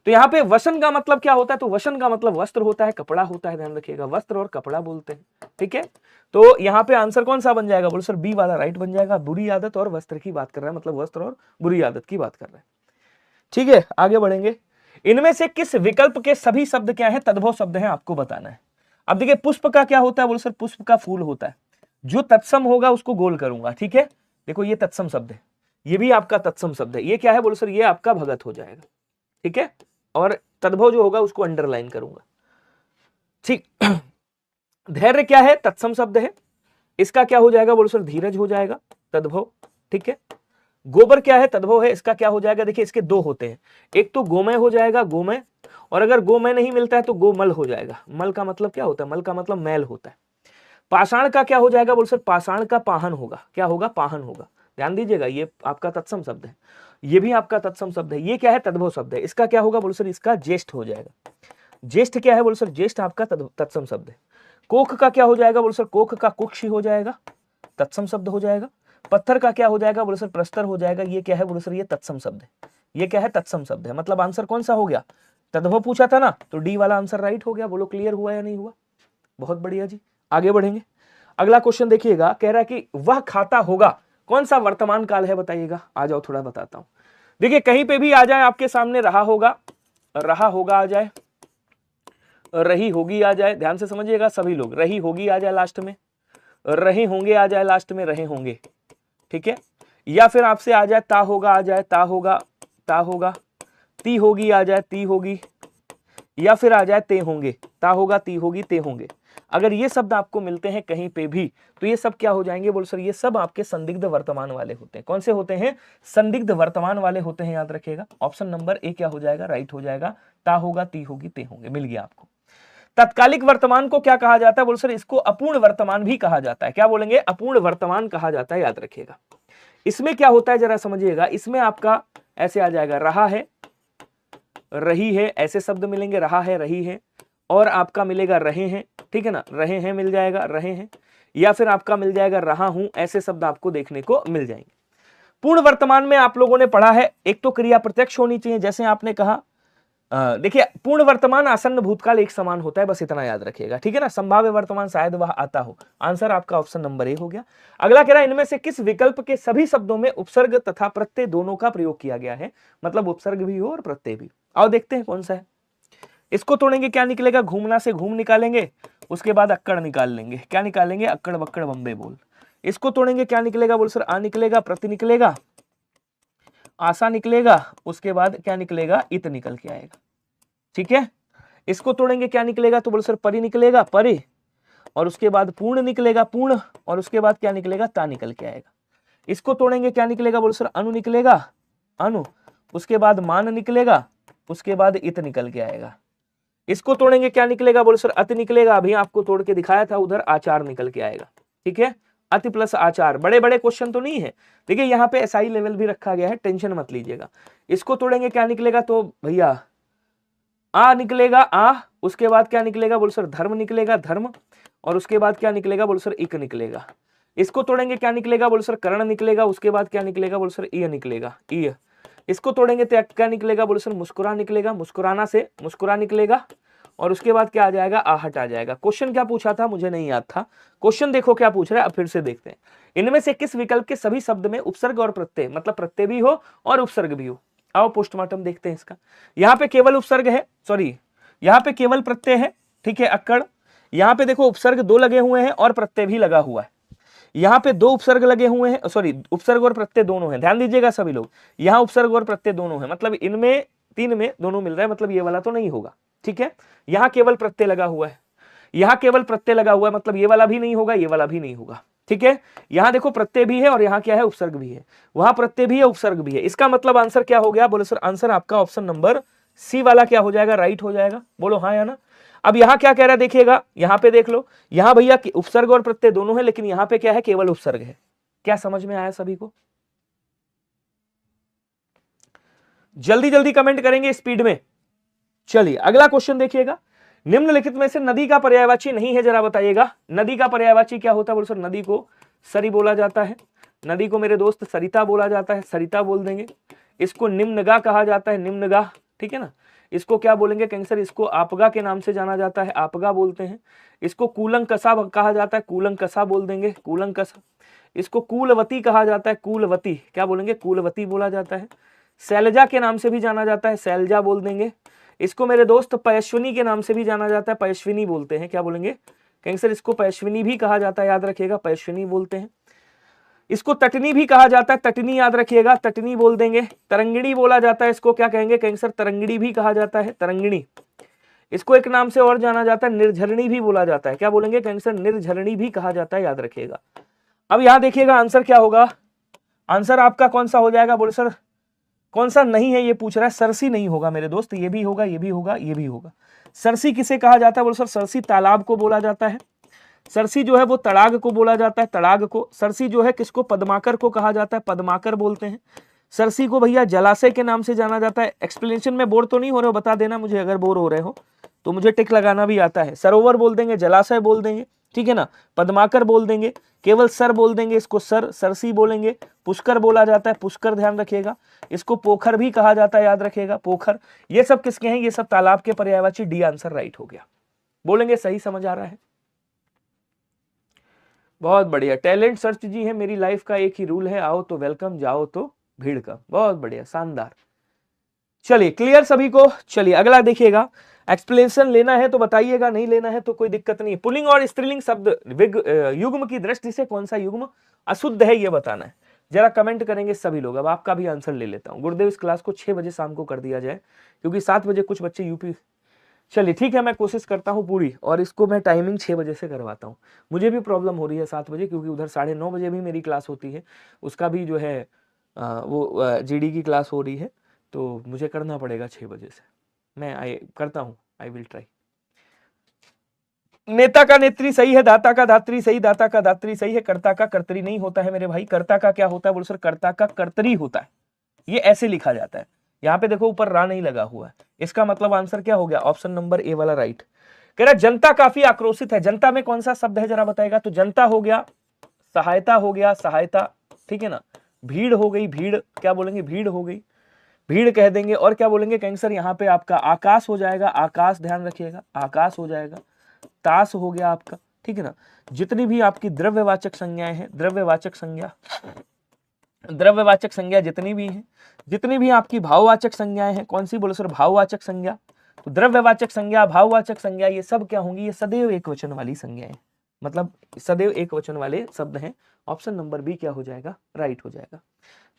तो यहाँ पे वसन का मतलब क्या होता है, तो वसन का मतलब वस्त्र होता है, कपड़ा होता है, ध्यान रखिएगा, वस्त्र और कपड़ा बोलते हैं, ठीक है। तो यहाँ पे आंसर कौन सा बन जाएगा, बोले सर बी वाला राइट बन जाएगा। बुरी आदत और वस्त्र की बात कर रहा है, मतलब वस्त्र और बुरी आदत की बात कर रहा है, ठीक है। आगे बढ़ेंगे। इनमें से किस विकल्प के सभी शब्द क्या है, तद्भव शब्द है, आपको बताना है। अब देखिए पुष्प का क्या होता है, बोले सर पुष्प का फूल होता है। जो तत्सम होगा उसको गोल करूंगा, ठीक है। देखो ये तत्सम शब्द है, ये भी आपका तत्सम शब्द है। ये क्या है बोले सर, ये आपका भगत हो जाएगा, ठीक है। और तद्भव जो होगा उसको अंडरलाइन करूंगा, ठीक। धैर्य क्या है, तत्सम शब्द है, इसका क्या हो जाएगा बोले सर, धीरज हो जाएगा, तद्भव, ठीक है। गोबर क्या है, तद्भव है, इसका क्या हो जाएगा, देखिए इसके दो होते हैं, एक तो गोमय हो जाएगा, गोमय, और अगर गोमय नहीं मिलता है तो गोमल हो जाएगा। मल का मतलब क्या होता है, मल का मतलब मैल होता है। पाषाण का क्या हो जाएगा बोल सर, पाषाण का पाहन होगा। क्या होगा, पाहन होगा। ध्यान दीजिएगा, ये आपका तत्सम शब्द है, ये भी आपका तत्सम शब्द है। ये क्या है, तद्भव शब्द है। इसका क्या होगा बोल सर, इसका ज्येष्ठ हो जाएगा। ज्येष्ठ क्या है बोल सर, ज्येष्ठ आपका तत्सम शब्द है। कोख का क्या हो जाएगा बोल सर, कोख का कुक्षी हो जाएगा, तत्सम शब्द हो जाएगा। पत्थर का क्या हो जाएगा बोले सर, प्रस्तर हो जाएगा। ये क्या है बोले सर, ये तत्सम शब्द है। ये क्या है, तत्सम शब्द है। मतलब आंसर कौन सा हो गया, तद्भव पूछा था ना, तो डी वाला आंसर राइट हो गया। बोलो क्लियर हुआ या नहीं हुआ? बहुत बढ़िया जी, आगे बढ़ेंगे। अगला क्वेश्चन देखिएगा, कह रहा है कि वह खाता होगा, कौन सा वर्तमान काल है बताइएगा। आ जाओ थोड़ा बताता हूं। देखिए कहीं पे भी आ जाए आपके सामने, रहा होगा, रहा होगा आ जाए, रही होगी आ जाए, ध्यान से समझिएगा सभी लोग। रही होगी आ जाए लास्ट में, रहे होंगे आ जाए लास्ट में, रहे होंगे, ठीक है। या फिर आपसे आ जाए ता होगा आ जाए, ता होगा, ता होगा। ती होगी आ जाए, ती होगी। या फिर आ जाए ते होंगे, ता होगा, ती होगी, ते होंगे। अगर ये शब्द आपको मिलते हैं कहीं पे भी, तो ये सब क्या हो जाएंगे बोल सर, ये सब आपके संदिग्ध वर्तमान वाले होते हैं। कौन से होते हैं, संदिग्ध वर्तमान वाले होते हैं, याद रखिएगा। ऑप्शन नंबर ए क्या हो जाएगा, राइट हो जाएगा। ता होगा, ती होगी, ते होंगे, मिल गया आपको। तत्कालिक वर्तमान को क्या कहा जाता है बोल सर, इसको अपूर्ण वर्तमान भी कहा जाता है। क्या बोलेंगे, अपूर्ण वर्तमान कहा जाता है, याद रखिएगा। इसमें क्या होता है जरा समझिएगा, इसमें आपका ऐसे आ जाएगा, रहा है, रही है, ऐसे शब्द मिलेंगे, रहा है, रही है, और आपका मिलेगा रहे हैं, ठीक है ना, रहे हैं मिल जाएगा, रहे हैं, या फिर आपका मिल जाएगा रहा हूं, ऐसे शब्द आपको देखने को मिल जाएंगे। पूर्ण वर्तमान में आप लोगों ने पढ़ा है, एक तो क्रिया प्रत्यक्ष होनी चाहिए, जैसे आपने कहा, देखिए पूर्ण वर्तमान आसन्न भूतकाल एक समान होता है, बस इतना याद रखिएगा, ठीक है ना। संभाव्य वर्तमान शायद वह आता हो, आंसर आपका ऑप्शन नंबर ए हो गया। अगला कह रहा है इनमें से किस विकल्प के सभी शब्दों में उपसर्ग तथा प्रत्यय दोनों का प्रयोग किया गया है, मतलब उपसर्ग भी हो और प्रत्यय भी। आओ देखते हैं कौन सा है। इसको तोड़ेंगे क्या निकलेगा, घूमना से घूम निकालेंगे, उसके बाद अक्कड़ निकाल लेंगे, क्या निकालेंगे, अक्कड़ बक्कड़ बम्बे बोल। इसको तोड़ेंगे क्या निकलेगा, बोल सर आ निकलेगा, प्रति निकलेगा, आशा निकलेगा, उसके बाद क्या निकलेगा, इत निकल के आएगा, ठीक है। इसको तोड़ेंगे क्या निकलेगा, तो बोल सर परि निकलेगा, परे, और उसके बाद पूर्ण निकलेगा, पूर्ण, और उसके बाद क्या निकलेगा, ता निकल के आएगा। इसको तोड़ेंगे क्या निकलेगा, बोल सर अनु निकलेगा, अनु, उसके बाद मान निकलेगा, उसके बाद इत निकल के आएगा। इसको तोड़ेंगे क्या निकलेगा, बोल सर अति निकलेगा, अभी आपको तोड़ के दिखाया था उधर, आचार निकल के आएगा, ठीक है। अति प्लस आचार, बड़े बड़े क्वेश्चन तो नहीं है, देखिए यहाँ पे एसआई लेवल भी रखा गया है, टेंशन मत लीजिएगा। इसको तोड़ेंगे क्या निकलेगा, तो भैया आ निकलेगा, आ, उसके बाद क्या निकलेगा, बोल सर धर्म निकलेगा, धर्म, और उसके बाद क्या निकलेगा, बोल सर इक निकलेगा। इसको तोड़ेंगे क्या निकलेगा, बोल सर कर्ण निकलेगा, उसके बाद क्या निकलेगा, बोल सर इ निकलेगा, इ। इसको तोड़ेंगे तो क्या निकलेगा, बोल सर मुस्कुरा निकलेगा, मुस्कुराना से मुस्कुरा निकलेगा, और उसके बाद क्या आ जाएगा, आहट आ जाएगा। क्वेश्चन क्या पूछा था मुझे नहीं याद था, क्वेश्चन देखो क्या पूछ रहा है, अब फिर से देखते हैं। इनमें से किस विकल्प के सभी शब्द में उपसर्ग और प्रत्यय, मतलब प्रत्यय भी हो और उपसर्ग भी हो। आओ पोस्टमार्टम देखते हैं इसका। यहाँ पे केवल उपसर्ग है, सॉरी यहाँ पे केवल प्रत्यय है, ठीक है, अक्कड़। यहाँ पे देखो उपसर्ग 2 लगे हुए हैं और प्रत्यय भी लगा हुआ है। यहाँ पे 2 उपसर्ग लगे हुए हैं, सॉरी उपसर्ग और प्रत्यय दोनों हैं, ध्यान दीजिएगा सभी लोग, यहाँ उपसर्ग और प्रत्यय दोनों हैं, मतलब इनमें 3 में दोनों मिल रहा है, मतलब ये वाला तो नहीं होगा, ठीक है। यहाँ केवल प्रत्यय लगा हुआ है, यहाँ केवल प्रत्यय लगा हुआ है, मतलब ये वाला भी नहीं होगा, ये वाला भी नहीं होगा, ठीक है। यहाँ देखो प्रत्यय भी है और यहाँ क्या है, उपसर्ग भी है, वहां प्रत्यय भी है, उपसर्ग भी है। इसका मतलब आंसर क्या हो गया, बोले सर आंसर आपका ऑप्शन नंबर सी वाला क्या हो जाएगा, राइट हो जाएगा, बोलो हाँ या ना। अब यहाँ क्या कह रहा है देखिएगा, यहाँ पे देख लो, यहाँ भैया उपसर्ग और प्रत्यय दोनों है, लेकिन यहाँ पे क्या है, केवल उपसर्ग है। क्या समझ में आया सभी को? जल्दी जल्दी कमेंट करेंगे स्पीड में। चलिए अगला क्वेश्चन देखिएगा, निम्नलिखित में से नदी का पर्यायवाची नहीं है, जरा बताइएगा। नदी का पर्यायवाची क्या होता है, बोलो सर नदी को सरी बोला जाता है, नदी को मेरे दोस्त सरिता बोला जाता है, सरिता बोल देंगे। इसको निम्नगा कहा जाता है, निम्नगा, ठीक है ना। इसको क्या बोलेंगे, कहेंगे सर इसको आपगा के नाम से जाना जाता है, आपगा बोलते हैं। इसको कूलंकसा कहा जाता है, कूलंकसा बोल देंगे, कूलंकसा। इसको कूलवती कहा जाता है, कूलवती, क्या बोलेंगे, कूलवती बोला जाता है। शैलजा के नाम से भी जाना जाता है, शैलजा बोल देंगे। इसको मेरे दोस्त पयस्विनी के नाम से भी जाना जाता है, पयस्विनी बोलते हैं, क्या बोलेंगे, कहेंगे सर इसको पयस्विनी भी कहा जाता है, याद रखिएगा पयस्विनी बोलते हैं। इसको तटनी भी कहा जाता है, तटनी याद रखिएगा, तटनी बोल देंगे। तरंगिणी बोला जाता है, इसको क्या कहेंगे, कहेंगे सर तरंगिणी भी कहा जाता है, तरंगिणी। इसको एक नाम से और जाना जाता है, निर्झरणी भी बोला जाता है, क्या बोलेंगे, कहेंगे सर निर्झरणी भी कहा जाता है, याद रखिएगा। अब यहां देखिएगा आंसर क्या होगा, आंसर आपका कौन सा हो जाएगा, बोले सर कौन सा नहीं है, ये पूछ रहा है। सरसी नहीं होगा मेरे दोस्त, ये भी होगा, ये भी होगा, ये भी होगा। सरसी किसे कहा जाता है, बोले सर सरसी तालाब को बोला जाता है। सरसी जो है वो तड़ाग को बोला जाता है, तड़ाग को। सरसी जो है किसको, पद्माकर को कहा जाता है, पद्माकर बोलते हैं। सरसी को भैया जलाशय के नाम से जाना जाता है। एक्सप्लेनेशन में बोर तो नहीं हो रहे हो, बता देना मुझे, अगर बोर हो रहे हो तो मुझे टिक लगाना भी आता है। सरोवर बोल देंगे, जलाशय बोल देंगे, ठीक है ना। पद्माकर बोल देंगे, केवल सर बोल देंगे, इसको सर, सरसी बोलेंगे। पुष्कर बोला जाता है, पुष्कर ध्यान रखिएगा। इसको पोखर भी कहा जाता है, याद रखिएगा, पोखर। ये सब किसके हैं, ये सब तालाब के पर्यायवाची। डी आंसर राइट हो गया। बोलेंगे सही समझ आ रहा है, बहुत बढ़िया। टैलेंट सर्च जी है, मेरी लाइफ का एक ही रूल है, आओ तो वेलकम, जाओ तो भीड़ कम। बहुत बढ़िया, शानदार। चलिए क्लियर सभी को। चलिए अगला देखिएगा, एक्सप्लेनेशन लेना है तो बताइएगा, नहीं लेना है तो कोई दिक्कत नहीं। पुल्लिंग और स्त्रीलिंग शब्द युग्म की दृष्टि से कौन सा युग्म अशुद्ध है, ये बताना है। जरा कमेंट करेंगे सभी लोग। अब आपका भी आंसर ले लेता हूं। गुरुदेव इस क्लास को 6 बजे शाम को कर दिया जाए, क्योंकि 7 बजे कुछ बच्चे यूपी। चलिए ठीक है, मैं कोशिश करता हूं पूरी, और इसको मैं टाइमिंग 6 बजे से करवाता हूं। मुझे भी प्रॉब्लम हो रही है 7 बजे, क्योंकि उधर 9:30 बजे भी मेरी क्लास होती है, उसका भी जो है वो जीडी की क्लास हो रही है, तो मुझे करना पड़ेगा 6 बजे से। मैं करता हूं, आई विल ट्राई। नेता का नेत्री सही है, दाता का दात्री सही, दाता का दात्री सही है, कर्ता का कर्तरी नहीं होता है मेरे भाई। कर्ता का क्या होता है, बोलो सर कर्ता का कर्तरी होता है, ये ऐसे लिखा जाता है। यहाँ पे देखो ऊपर रा नहीं लगा हुआ है, इसका मतलब आंसर क्या हो गया, ऑप्शन नंबर ए वाला राइट। कह रहा जनता काफी आक्रोशित है, जनता में कौन सा शब्द है जरा बताएगा, तो जनता हो गया, सहायता हो गया, सहायता, ठीक है ना, भीड़ हो गई, भीड़ क्या बोलेंगे, भीड़ हो गई, भीड़ कह देंगे, और क्या बोलेंगे कैंसर, यहाँ पे आपका आकाश हो जाएगा, आकाश ध्यान रखिएगा, आकाश हो जाएगा, ताश हो गया आपका, ठीक है ना। जितनी भी आपकी द्रव्यवाचक संज्ञाएं हैं, द्रव्यवाचक संज्ञा जितनी भी हैं, जितनी भी आपकी भाववाचक संज्ञाएं हैं, कौन सी बोलो सर, भाववाचक संज्ञा, तो द्रव्यवाचक संज्ञा, भाववाचक संज्ञा, ये सब क्या होंगी, ये सदैव एक वचन वाली संज्ञाएं, मतलब सदैव एक वचन वाले शब्द हैं। ऑप्शन नंबर बी क्या हो जाएगा, राइट हो जाएगा।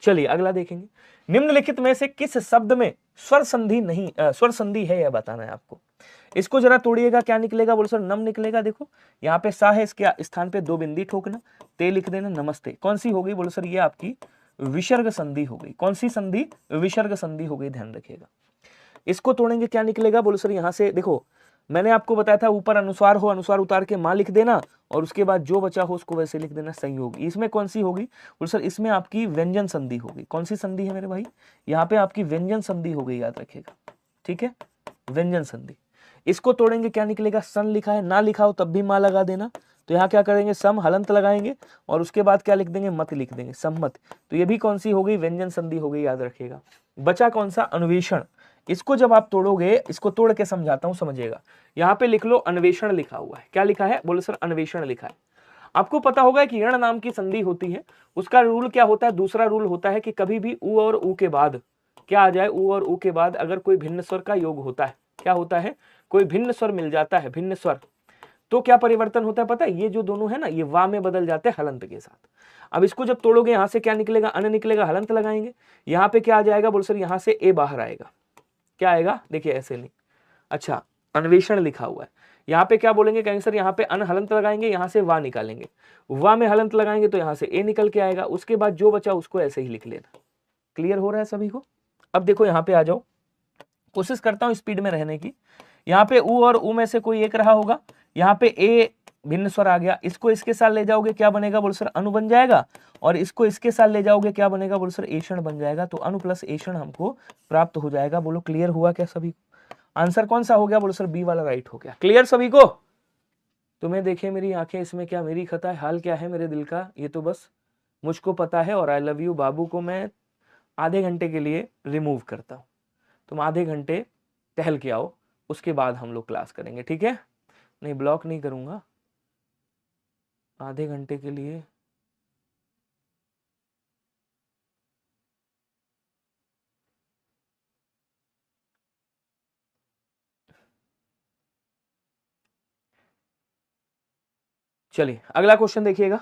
चलिए अगला देखेंगे, निम्नलिखित में से किस शब्द में स्वर संधि नहीं, स्वर संधि है, यह बताना है आपको। इसको जरा तोड़िएगा, क्या निकलेगा बोलो सर, नम निकलेगा। देखो यहाँ पे सा है, इसके स्थान पे दो बिंदी ठोकना, ते लिख देना, नमस्ते, कौन सी हो गई बोलो सर, ये आपकी विसर्ग संधि हो गई, कौन सी संधि, विसर्ग संधि हो गई, ध्यान रखिएगा। इसको तोड़ेंगे, क्या निकलेगा बोलो सर, यहाँ से देखो मैंने आपको बताया था ऊपर अनुस्वार हो, अनुस्वार उतार के मां लिख देना, और उसके बाद जो बचा हो उसको वैसे लिख देना, संयोग। इसमें कौन सी होगी बोलो सर, इसमें आपकी व्यंजन संधि होगी, कौन सी संधि है मेरे भाई, यहाँ पे आपकी व्यंजन संधि हो गई, याद रखिएगा, ठीक है, व्यंजन संधि। इसको तोड़ेंगे, क्या निकलेगा, सन लिखा है, ना लिखा हो तब भी मां लगा देना, तो यहाँ क्या करेंगे, सम हलंत लगाएंगे, और उसके बाद क्या लिख देंगे, मत लिख देंगे, सम्मत, तो ये भी कौन सी हो गई, व्यंजन संधि हो गई, याद रखिएगा। बचा कौन सा, अन्वेषण। इसको जब आप तोड़ोगे, इसको तोड़ के समझाता हूं, समझिएगा। यहाँ पे लिख लो अन्वेषण लिखा हुआ है, क्या लिखा है बोलो सर, अन्वेषण लिखा है। आपको पता होगा कि यण नाम की संधि होती है, उसका रूल क्या होता है, दूसरा रूल होता है कि कभी भी उ और उ के बाद क्या आ जाए, उ और उ के बाद अगर कोई भिन्न स्वर का योग होता है, क्या होता है, कोई भिन्न स्वर मिल जाता है, भिन्न स्वर, तो क्या परिवर्तन होता है पता है, ये जो दोनों है ना, ये वा में बदल जाते हैं हलंत के साथ। अब इसको जब तोड़ोगे, यहां से क्या निकलेगा, अन निकलेगा, हलंत लगाएंगे, यहाँ पे क्या आ जाएगा बोलो सर, यहाँ से ए बाहर आएगा, क्या आएगा, देखिए ऐसे नहीं, अच्छा अन्वेषण लिखा हुआ है, यहाँ पे क्या बोलेंगे कहेंगे सर, यहाँ पे अन हलंत लगाएंगे, यहाँ से वा निकालेंगे, वा में हलंत लगाएंगे तो यहाँ से ए निकल के आएगा, उसके बाद जो बचा उसको ऐसे ही लिख लेना। क्लियर हो रहा है सभी को। अब देखो यहाँ पे आ जाओ, कोशिश करता हूँ स्पीड में रहने की। यहाँ पे उ और उ में से कोई एक रहा होगा, यहाँ पे ए भिन्न स्वर आ गया, इसको इसके साथ ले जाओगे क्या बनेगा बोलो सर, अनु बन जाएगा, और इसको इसके साथ ले जाओगे क्या बनेगा बोलो सर, एषण बन जाएगा, तो अनु प्लस एषण हमको प्राप्त हो जाएगा। बोलो क्लियर हुआ क्या सभी को। आंसर कौन सा हो गया बोलो सर, बी वाला राइट हो गया। क्लियर सभी को। तुम्हें देखे मेरी आंखें, इसमें क्या मेरी खता है, हाल क्या है मेरे दिल का, ये तो बस मुझको पता है। और आई लव यू बाबू को मैं आधे घंटे के लिए रिमूव करता हूँ, तुम आधे घंटे टहल के आओ, उसके बाद हम लोग क्लास करेंगे, ठीक है। नहीं ब्लॉक नहीं करूंगा, आधे घंटे के लिए। चलिए अगला क्वेश्चन देखिएगा।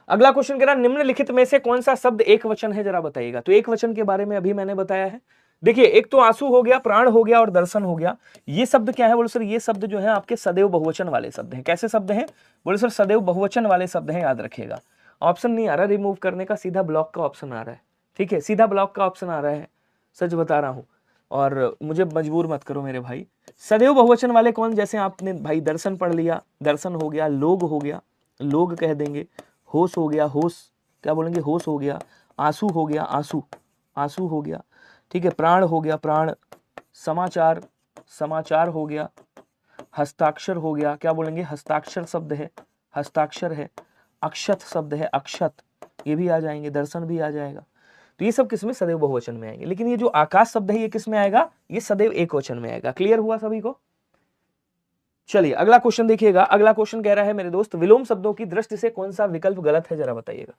अगला क्वेश्चन कह रहा है निम्नलिखित में से कौन सा शब्द एक वचन है, जरा बताइएगा। तो एक वचन के बारे में अभी मैंने बताया है। देखिए एक तो आंसू हो गया, प्राण हो गया और दर्शन हो गया। ये शब्द क्या है बोलो सर, ये शब्द जो है आपके सदैव बहुवचन वाले शब्द हैं। कैसे शब्द हैं बोलो सर, सदैव बहुवचन वाले शब्द हैं, याद रखिएगा। ऑप्शन नहीं आ रहा रिमूव करने का, सीधा ब्लॉक का ऑप्शन आ रहा है, ठीक है, सीधा ब्लॉक का ऑप्शन आ रहा है, सच बता रहा हूं। और मुझे मजबूर मत करो मेरे भाई। सदैव बहुवचन वाले कौन, जैसे आपने भाई दर्शन पढ़ लिया, दर्शन हो गया, लोग हो गया, लोग कह देंगे, होश हो गया, होश क्या बोलेंगे, होश हो गया, आंसू हो गया, आंसू, आंसू हो गया, ठीक है, प्राण हो गया, प्राण, समाचार, समाचार हो गया, हस्ताक्षर हो गया, क्या बोलेंगे, हस्ताक्षर शब्द है, हस्ताक्षर है, अक्षत शब्द है, अक्षत, ये भी आ जाएंगे, दर्शन भी आ जाएगा। तो ये सब किसमें, सदैव बहुवचन में आएंगे। लेकिन ये जो आकाश शब्द है ये किसमें आएगा, ये सदैव एक वचन में आएगा। क्लियर हुआ सभी को। चलिए अगला क्वेश्चन देखिएगा। अगला क्वेश्चन कह रहा है मेरे दोस्त, विलोम शब्दों की दृष्टि से कौन सा विकल्प गलत है, जरा बताइएगा।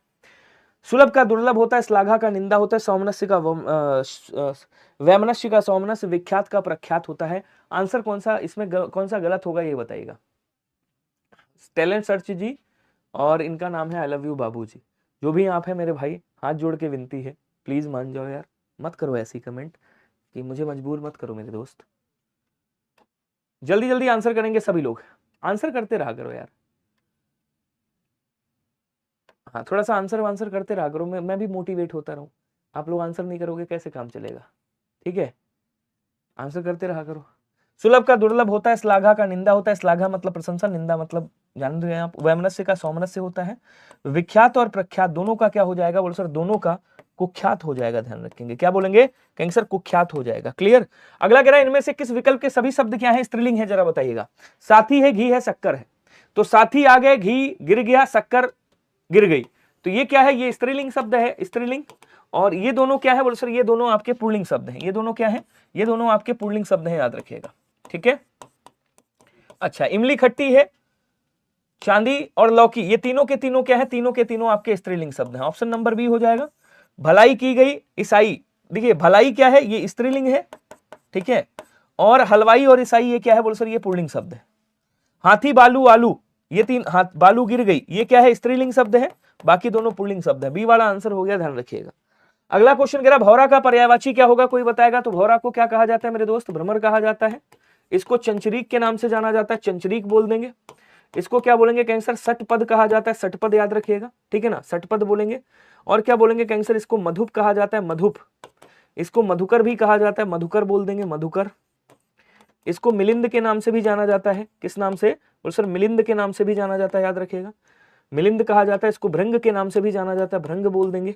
सुलभ का दुर्लभ होता है, श्लाघा का निंदा होता है, सौमनस्य का वैमनस्य का सौमनस्य, विख्यात का प्रख्यात होता है। आंसर कौन सा इसमें कौन सा गलत होगा ये बताइएगा। टैलेंट सर्च जी और इनका नाम है आई लव यू बाबू जी, जो भी आप है मेरे भाई, हाथ जोड़ के विनती है, प्लीज मान जाओ यार, मत करो ऐसी कमेंट कि मुझे मजबूर मत करो मेरे दोस्त। जल्दी जल्दी आंसर करेंगे सभी लोग, आंसर करते रहा करो यार। हाँ थोड़ा सा आंसर करते रहा करो, मैं भी मोटिवेट होता रहूं। आप लोग आंसर नहीं करोगे कैसे काम चलेगा, ठीक है, आंसर करते रहा करो। सुलभ का दुर्लभ होता है, श्लाघा का निंदा होता है, श्लाघा मतलब प्रशंसा, निंदा मतलब जान रहे हैं आप, वैमनस्य का सौमनस्य होता है। विख्यात और प्रख्यात दोनों का क्या हो जाएगा बोलो सर, दोनों का कुख्यात हो जाएगा, ध्यान रखेंगे। क्या बोलेंगे? कहेंगे सर कुख्यात हो जाएगा। क्लियर। अगला कह रहा है इनमें से किस विकल्प के सभी शब्द क्या है, स्त्रीलिंग है, जरा बताइएगा। साथी है, घी है, शक्कर है। तो साथी आ गए, घी गिर गया, शक्कर गिर गई, तो ये क्या है? ये स्त्रीलिंग शब्द है, स्त्रीलिंग। और ये दोनों क्या है? बोलो सर ये दोनों आपके पुल्लिंग शब्द हैं। ये दोनों क्या है? ये दोनों आपके पुल्लिंग शब्द हैं, याद रखिएगा। ठीक है। अच्छा, इमली खट्टी है, चांदी और लौकी, ये तीनों के तीनों क्या है? तीनों के तीनों आपके स्त्रीलिंग शब्द हैं। ऑप्शन नंबर बी हो जाएगा। भलाई की गई, ईसाई, देखिए भलाई क्या है? ये स्त्रीलिंग है। ठीक है। और हलवाई और ईसाई ये क्या है? बोलो सर ये पुल्लिंग शब्द है। हाथी, बालू, आलू, ये तीन, हाथ बालू गिर गई, ये क्या है? स्त्रीलिंग शब्द है। बाकी दोनों पुल्लिंग शब्द है। बी वाला आंसर हो गया, ध्यान रखिएगा। अगला क्वेश्चन कह रहा भौरा का पर्यायवाची क्या होगा, कोई बताएगा? तो भौरा को क्या कहा जाता है मेरे दोस्त? भ्रमर कहा जाता है। इसको चंचरीक के नाम से जाना जाता है, चंचरीक बोल देंगे। इसको क्या बोलेंगे? कैंसर सटपद कहा जाता है, सटपद याद रखिएगा। ठीक है ना, सटपद बोलेंगे। और क्या बोलेंगे? कैंसर इसको मधुप कहा जाता है, मधुप। इसको मधुकर भी कहा जाता है, मधुकर बोल देंगे, मधुकर। इसको मिलिंद के नाम से भी जाना जाता है। किस नाम से? बोल सर मिलिंद के नाम से भी जाना जाता है, याद रखिएगा, मिलिंद कहा जाता है। इसको भृंग के नाम से भी जाना जाता है, भृंग बोल देंगे।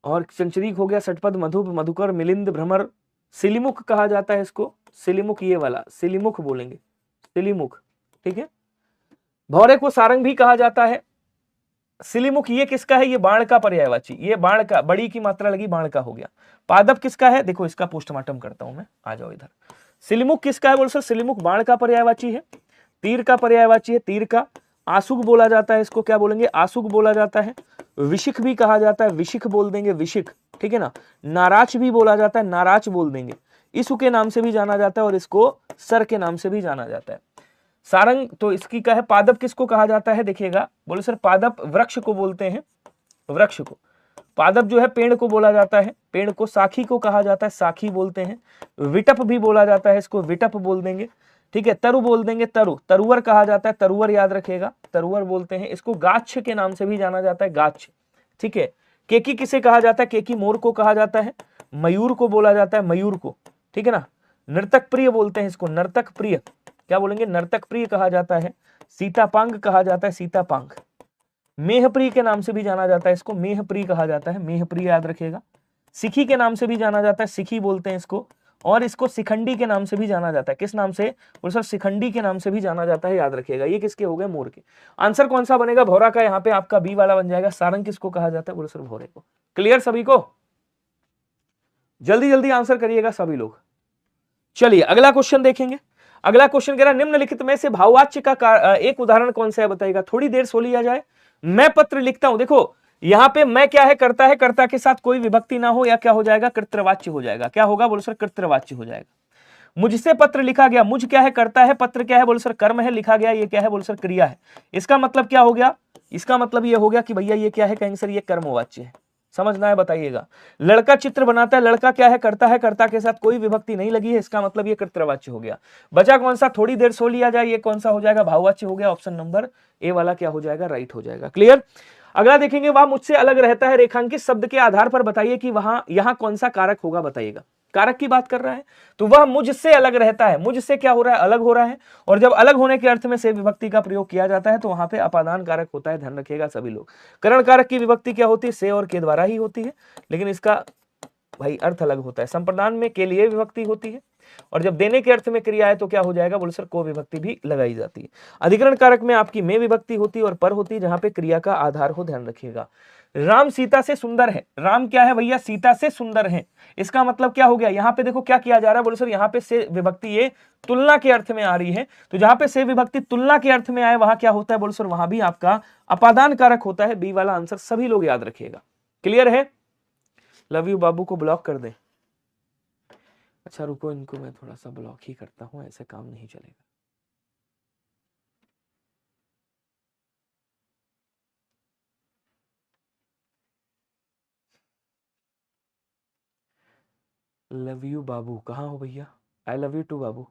और चंचरीक हो गया, सटपद, मधुप, मधुकर, मिलिंद, भ्रमर। सिलिमुख कहा जाता है इसको, सिलिमुख, ये वाला सिलिमुख बोलेंगे, सिलिमुख। ठीक है। भौरे को सारंग भी कहा जाता है। सिलिमुख ये किसका है? ये बाण का पर्यायवाची, ये बाण का, बड़ी की मात्रा लगी, बाण का हो गया। पादप किसका है? देखो इसका पोस्टमार्टम करता हूं मैं, आ जाओ इधर। सिलिमुख किसका है? बोल सर सिलिमुख बाण का पर्यायवाची है, तीर का पर्यायवाची है, तीर का। आसुक बोला जाता है, इसको क्या बोलेंगे? आसुक बोला जाता है। विशिख भी कहा जाता है, विशिख बोल देंगे, विशिख। ठीक है ना। नाराच भी बोला जाता है, नाराच बोल देंगे। इसु के नाम से भी जाना जाता है और इसको सर के नाम से भी जाना जाता है। सारंग तो इसकी क्या है? पादप किसको कहा जाता है? देखिएगा, बोले सर पादप वृक्ष को बोलते हैं, वृक्ष को। पादप जो है पेड़ को बोला जाता है, पेड़ को। साखी को कहा जाता है, साखी बोलते हैं। विटप भी बोला जाता है, इसको विटप बोल देंगे। ठीक है। तरु बोल देंगे, तरु, तरुवर कहा जाता है, तरुवर याद रखिएगा, तरुवर बोलते हैं। इसको गाच्छ के नाम से भी जाना जाता है, गाच्छ। ठीक है। केकी किसे कहा जाता है? केकी मोर को कहा जाता है। मयूर को बोला जाता है, मयूर को। ठीक है ना। नर्तक प्रिय बोलते हैं इसको, नर्तक प्रिय। क्या बोलेंगे? नर्तक प्रिय कहा जाता है। सीतापांग कहा जाता है, सीतापांग। मेहप्रिय के नाम से भी जाना जाता है इसको, मेहप्रिय कहा जाता है, मेहप्रिय याद रखिएगा। सिखी के नाम से भी जाना जाता है, सिखी बोलते हैं इसको। और इसको शिखंडी के नाम से भी जाना जाता है। किस नाम से? बोलो सर शिखंडी के नाम से भी जाना जाता है, याद रखिएगा। ये किसके हो गए? मोर के। आंसर कौन सा बनेगा? भौरा का। यहाँ पे आपका बी वाला बन जाएगा। सारंग किसको कहा जाता है? बोलो सर भौरे को। क्लियर सभी को? जल्दी जल्दी आंसर करिएगा सभी लोग। चलिए अगला क्वेश्चन देखेंगे। अगला क्वेश्चन कह रहा है निम्नलिखित में से भाववाच्य का एक उदाहरण कौन सा है, बताइएगा। थोड़ी देर सो लिया जाए। मैं पत्र लिखता हूं, देखो यहां पे मैं क्या है? करता है, कर्ता के साथ कोई विभक्ति ना हो, या क्या हो जाएगा? कृत्रवाच्य हो जाएगा। क्या होगा? बोलो सर कृत्रवाच्य हो जाएगा। मुझसे पत्र लिखा गया, मुझ क्या है? करता है, पत्र क्या है? बोलो सर कर्म है, लिखा गया ये क्या है? बोलो सर क्रिया है। इसका मतलब क्या हो गया? इसका मतलब ये हो गया कि भैया ये क्या है? कहेंगे सर ये कर्मवाच्य है। समझना है, बताइएगा। लड़का चित्र बनाता है, लड़का क्या है? करता है, कर्ता के साथ कोई विभक्ति नहीं लगी है, इसका मतलब ये कृत्रवाच्य हो गया। बचा कौन सा? थोड़ी देर सो लिया जाए, ये कौन सा हो जाएगा? भाववाच्य हो गया। ऑप्शन नंबर ए वाला क्या हो जाएगा? राइट हो जाएगा। क्लियर। अगला देखेंगे, वह मुझसे अलग रहता है, रेखांकित शब्द के आधार पर बताइए कि वहां यहां कौन सा कारक होगा, बताइएगा। कारक की बात कर रहा है, तो वह मुझसे अलग रहता है। मुझसे क्या हो रहा है? अलग हो रहा है। और जब अलग होने के अर्थ में से विभक्ति का प्रयोग किया जाता है तो वहां पे अपादान कारक होता है, ध्यान रखिएगा सभी लोग। करण कारक की विभक्ति क्या होती है? से और के द्वारा ही होती है, लेकिन इसका भाई अर्थ अलग होता है। संप्रदान में के लिए विभक्ति होती है, और जब देने के अर्थ में क्रिया है तो क्या हो जाएगा? बोले सर को विभक्ति भी लगाई जाती है। अधिकरण कारक में आपकी में विभक्ति होती है और पर होती है, जहां पे क्रिया का आधार हो, ध्यान रखिएगा। राम सीता से सुंदर है, राम क्या है भैया? सीता से सुंदर है। इसका मतलब क्या हो गया? यहां पे देखो क्या किया जा रहा है, बोले सर यहां पे से विभक्ति ये तुलना के अर्थ में आ रही है, तो जहां पे से विभक्ति तुलना के अर्थ में आए वहां क्या होता है? बोले सर वहां भी आपका अपादान कारक होता है। बी वाला आंसर सभी लोग याद रखिएगा। क्लियर है। लव यू बाबू को ब्लॉक कर दे। अच्छा रुको, इनको मैं थोड़ा सा ब्लॉक ही करता हूं, ऐसे काम नहीं चलेगा। लव यू बाबू कहाँ हो भैया? आई लव यू टू बाबू।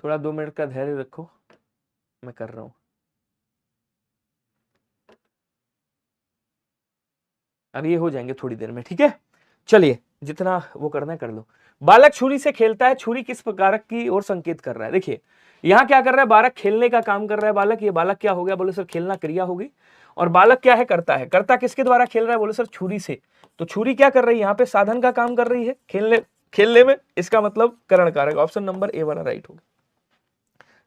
थोड़ा 2 मिनट का धैर्य रखो, मैं कर रहा हूं। अब ये हो जाएंगे थोड़ी देर में, ठीक है। चलिए जितना वो करना है कर लो। बालक छुरी से खेलता है, छुरी किस प्रकार की ओर संकेत कर रहा है? देखिए यहां क्या कर रहा है, बालक खेलने का काम कर रहा है बालक। ये बालक क्या हो गया, बोले सर खेलना क्रिया होगी, और बालक क्या है, करता है। करता किसके द्वारा खेल रहा है, बोले सर छुरी से। तो छुरी क्या कर रही है, यहाँ पे साधन का काम कर रही है खेलने में, इसका मतलब करण कारक। ऑप्शन नंबर ए वाला राइट होगा।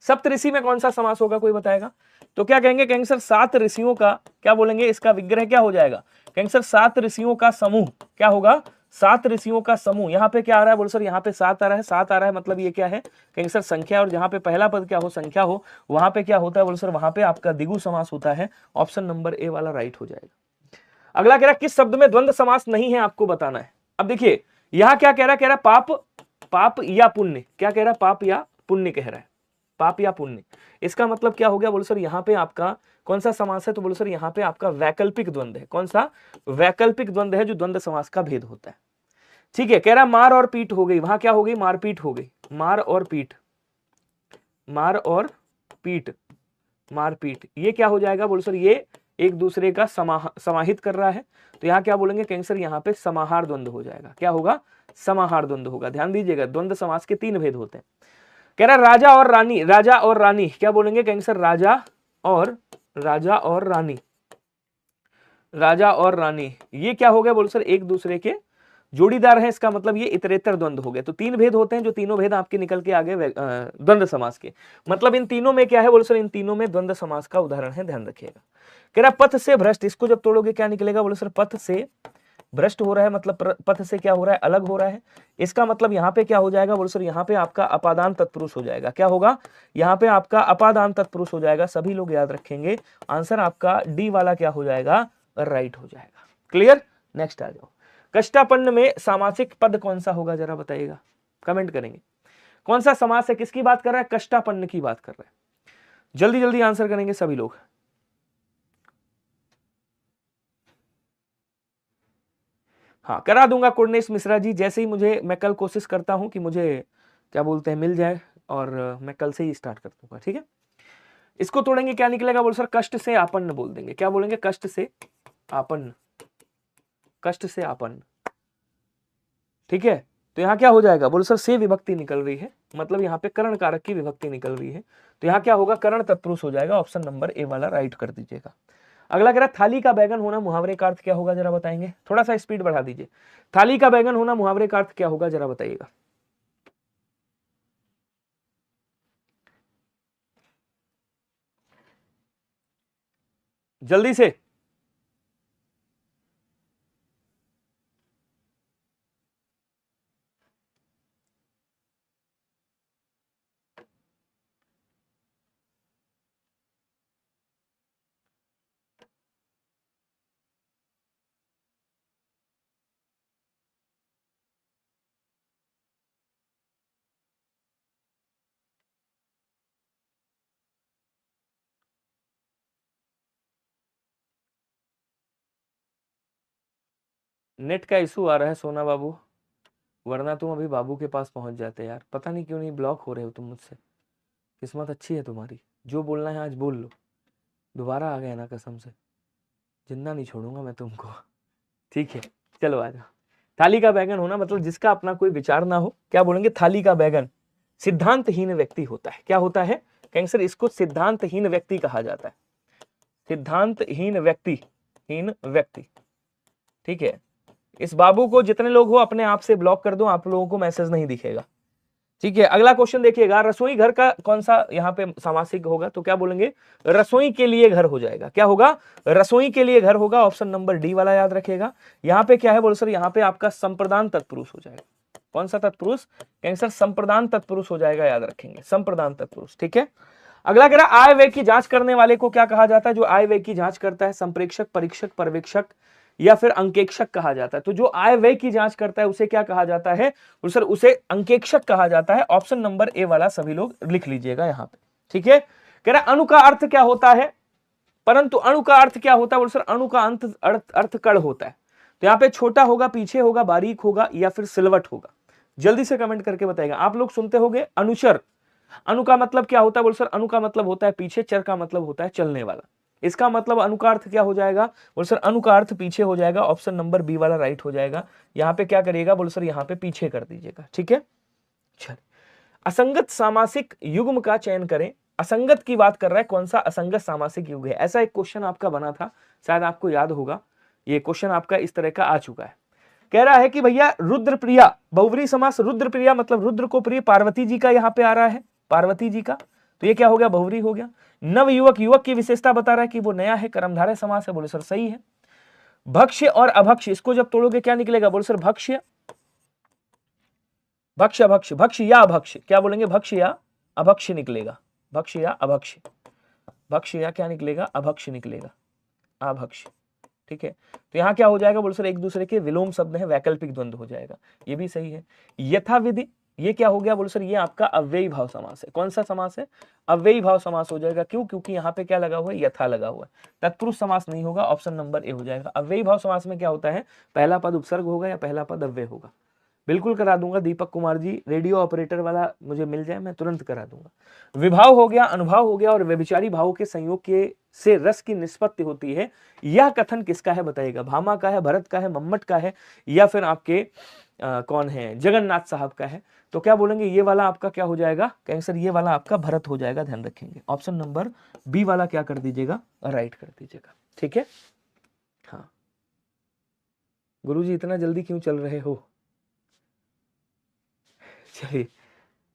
सप्त ऋषि में कौन सा समास होगा, कोई बताएगा? तो क्या कहेंगे सर, 7 ऋषियों का क्या बोलेंगे, इसका विग्रह क्या हो जाएगा? कहेंगे सर 7 ऋषियों का समूह। क्या होगा, 7 ऋषियों का समूह। यहाँ पे क्या आ रहा है, बोले सर यहाँ पे 7 आ रहा है। 7 आ रहा है मतलब ये क्या है, कहेंगे सर संख्या, और जहां पे पहला पद क्या हो, संख्या हो, वहां पे क्या होता है, बोले सर वहां पे आपका द्विगु समास होता है। ऑप्शन नंबर ए वाला राइट हो जाएगा। अगला कह रहा है किस शब्द में द्वंद्व समास नहीं है, आपको बताना है। अब देखिए यहां क्या कह रहा है, पाप या पुण्य। क्या कह रहा है, पाप या पुण्य कह रहा है, पाप या पुण्य। इसका मतलब क्या हो गया, बोलो सर यहाँ पे आपका कौन सा समास है, तो बोलो सर यहाँ पे आपका वैकल्पिक द्वंद्व है। कौन सा, वैकल्पिक द्वंद्व है, जो द्वंद्व समास का भेद होता है। ठीक है, कह रहा मार और पीट हो गई, वहां क्या हो गई, मारपीट हो गई। मार और पीट, मार और पीट, मारपीट, ये क्या हो जाएगा, बोलो सर ये एक दूसरे का समाहित कर रहा है। तो यहाँ क्या बोलेंगे, कैंसर यहाँ पे समाहार द्वंद्व हो जाएगा। क्या होगा, समाहार द्वंद्व होगा। ध्यान दीजिएगा, द्वंद्व समास के 3 भेद होते हैं। कह रहा राजा और रानी, राजा और रानी, क्या बोलेंगे, कहेंगे सर राजा और रानी, राजा और रानी, ये क्या हो गया, बोलो सर एक दूसरे के जोड़ीदार हैं। इसका मतलब ये इतरेतर द्वंद्व हो गए। तो 3 भेद होते हैं, जो तीनों भेद आपके निकल के आगे द्वंद्व समास के। मतलब इन तीनों में क्या है, बोलो सर इन तीनों में द्वंद्व समास का उदाहरण है, ध्यान रखिएगा। कह रहा पथ से भ्रष्ट, इसको जब तोड़ोगे क्या निकलेगा, बोलो सर पथ से भ्रष्ट हो रहा है, मतलब पथ से क्या हो रहा है, अलग हो रहा है। इसका मतलब यहाँ पे क्या हो जाएगा, बोलो सर यहाँ पे आपका अपादान तत्पुरुष हो जाएगा। क्या होगा, यहाँ पे आपका अपादान तत्पुरुष हो जाएगा। सभी लोग याद रखेंगे, आंसर आपका डी वाला क्या हो जाएगा, राइट हो जाएगा। क्लियर, नेक्स्ट आ जाओ। कष्टापन्न में सामासिक पद कौन सा होगा, जरा बताइएगा, कमेंट करेंगे। कौन सा समास है, किसकी बात कर रहा है, कष्टापन्न की बात कर रहा है। जल्दी जल्दी आंसर करेंगे सभी लोग। हाँ करा दूंगा कुर्नेश मिश्रा जी, जैसे ही मुझे, मैं कल कोशिश करता हूं कि मुझे क्या बोलते हैं मिल जाए, और मैं कल से ही स्टार्ट कर दूंगा। ठीक है, इसको तोड़ेंगे क्या निकलेगा, बोल सर कष्ट से आपन्न बोल देंगे। क्या बोलेंगे, कष्ट से आपन्न, कष्ट से आपन्न। ठीक है, तो यहाँ क्या हो जाएगा, बोल सर से विभक्ति निकल रही है, मतलब यहाँ पे करण कारक की विभक्ति निकल रही है। तो यहाँ क्या होगा, करण तत्पुरुष हो जाएगा। ऑप्शन नंबर ए वाला राइट कर दीजिएगा। अगला कह रहा थाली का बैगन होना मुहावरे का अर्थ क्या होगा, जरा बताएंगे। थोड़ा सा स्पीड बढ़ा दीजिए। थाली का बैगन होना मुहावरे का अर्थ क्या होगा, जरा बताइएगा जल्दी से। नेट का इशू आ रहा है सोना बाबू, वरना तुम अभी बाबू के पास पहुंच जाते यार। पता नहीं क्यों नहीं ब्लॉक हो रहे हो तुम मुझसे। किस्मत अच्छी है तुम्हारी, जो बोलना है आज बोल लो। दोबारा आ गए ना, कसम से जिंदा नहीं छोड़ूंगा मैं तुमको। ठीक है, चलो आ जाओ। थाली का बैगन होना मतलब जिसका अपना कोई विचार ना हो। क्या बोलेंगे, थाली का बैगन सिद्धांतहीन व्यक्ति होता है। क्या होता है, कहेंगे सर इसको सिद्धांतहीन व्यक्ति कहा जाता है। सिद्धांतहीन व्यक्ति, हीन व्यक्ति। ठीक है, इस बाबू को जितने लोग हो अपने आप से ब्लॉक कर दो, आप लोगों को मैसेज नहीं दिखेगा। ठीक है, अगला क्वेश्चन देखिएगा, रसोई घर का कौन सा यहाँ पे सामासिक होगा, तो क्या बोलेंगे, रसोई के लिए घर हो जाएगा। क्या होगा, रसोई के लिए घर होगा। ऑप्शन नंबर डी वाला याद रखिएगा। यहाँ पे क्या है, बोलो सर यहाँ पे आपका संप्रदान तत्पुरुष हो जाएगा। कौन सा तत्पुरुष, कैंसर संप्रदान तत्पुरुष हो जाएगा, याद रखेंगे संप्रदान तत्पुरुष। ठीक है, अगला कह रहा आय व्यय की जांच करने वाले को क्या कहा जाता है, जो आय व्यय की जांच करता है, संप्रेक्षक, परीक्षक, पर्यवेक्षक या फिर अंकेक्षक कहा जाता है। तो जो आय व्यय की जांच करता है उसे क्या कहा जाता है, तो सर उसे अंकेक्षक कहा जाता है। ऑप्शन नंबर ए वाला सभी लोग लिख लीजिएगा यहाँ पे। ठीक है, कह रहा अणु का अर्थ क्या होता है, परंतु अणु का अर्थ क्या होता है, बोल सर अणु का अर्थ कण होता है। तो यहाँ पे छोटा होगा, पीछे होगा, बारीक होगा या फिर सिलवट होगा। जल्दी से कमेंट करके बताएगा। आप लोग सुनते होंगे अनुचर, अणु का मतलब क्या होता है, बोल सर अणु का मतलब होता है पीछे, चर का मतलब होता है चलने वाला। इसका मतलब अनुकार्थ क्या हो जाएगा? बोल सर अनुकार्थ पीछे हो जाएगा, ऑप्शन नंबर बी वाला राइट हो जाएगा। यहाँ पे क्या करिएगा? बोल सर यहाँ पे पीछे कर दीजिएगा, ठीक है। चलिए, असंगत सामासिक युग्म का चयन करें। असंगत की बात कर रहा है, कौन सा असंगत सामासिक युग है? ऐसा एक क्वेश्चन आपका बना था, शायद आपको याद होगा, ये क्वेश्चन आपका इस तरह का आ चुका है। कह रहा है कि भैया रुद्रप्रिया, बहुव्रीहि समास, रुद्रप्रिया मतलब रुद्र को प्रिय, पार्वती जी का यहां पे आ रहा है, पार्वती जी का, तो ये क्या हो गया? बहुव्रीहि हो गया। नव युवक, युवक की विशेषता बता रहा है कि वो नया है, कर्मधारय समास है। बोले सर सही है। भक्ष्य और अभक्ष्य, इसको जब तोड़ोगे क्या निकलेगा? बोले सर भक्ष्य, भक्ष्य अभक्ष्य, भक्ष्य या अभक्ष्य, क्या बोलेंगे? भक्ष्य या अभक्ष्य निकलेगा, भक्ष्य या अभक्ष्य, भक्ष्य या क्या निकलेगा? अभक्ष्य निकलेगा, अभक्ष्य, ठीक है। तो यहां क्या हो जाएगा? बोल सर एक दूसरे के विलोम शब्द है, वैकल्पिक द्वंद्व हो जाएगा, ये भी सही है। यथाविधि, ये क्या हो गया? बोल सर ये आपका अव्ययी भाव समास है। कौन सा समास है? अव्ययी भाव समास हो जाएगा। क्यों? क्योंकि यहाँ पे क्या लगा हुआ है? यथा लगा हुआ है, तत्पुरुष समास नहीं होगा, ऑप्शन नंबर ए हो जाएगा। अव्ययी भाव समास में क्या होता है? पहला पद उपसर्ग होगा या पहला पद अव्यय होगा। बिल्कुल करा दूंगा दीपक कुमार जी, रेडियो ऑपरेटर वाला मुझे मिल जाए, मैं तुरंत करा दूंगा। विभाव हो गया, अनुभाव हो गया, और व्यभिचारी भावों के संयोग के से रस की निष्पत्ति होती है। यह कथन किसका है बताइएगा? भामा का है, भरत का है, मम्मट का है, या फिर आपके कौन है? जगन्नाथ साहब का है। तो क्या बोलेंगे? ये वाला आपका क्या हो जाएगा? कहेंगे सर ये वाला आपका भरत हो जाएगा, ध्यान रखेंगे। ऑप्शन नंबर बी वाला क्या कर दीजिएगा? राइट कर दीजिएगा, ठीक है। हाँ गुरुजी इतना जल्दी क्यों चल रहे हो? चलिए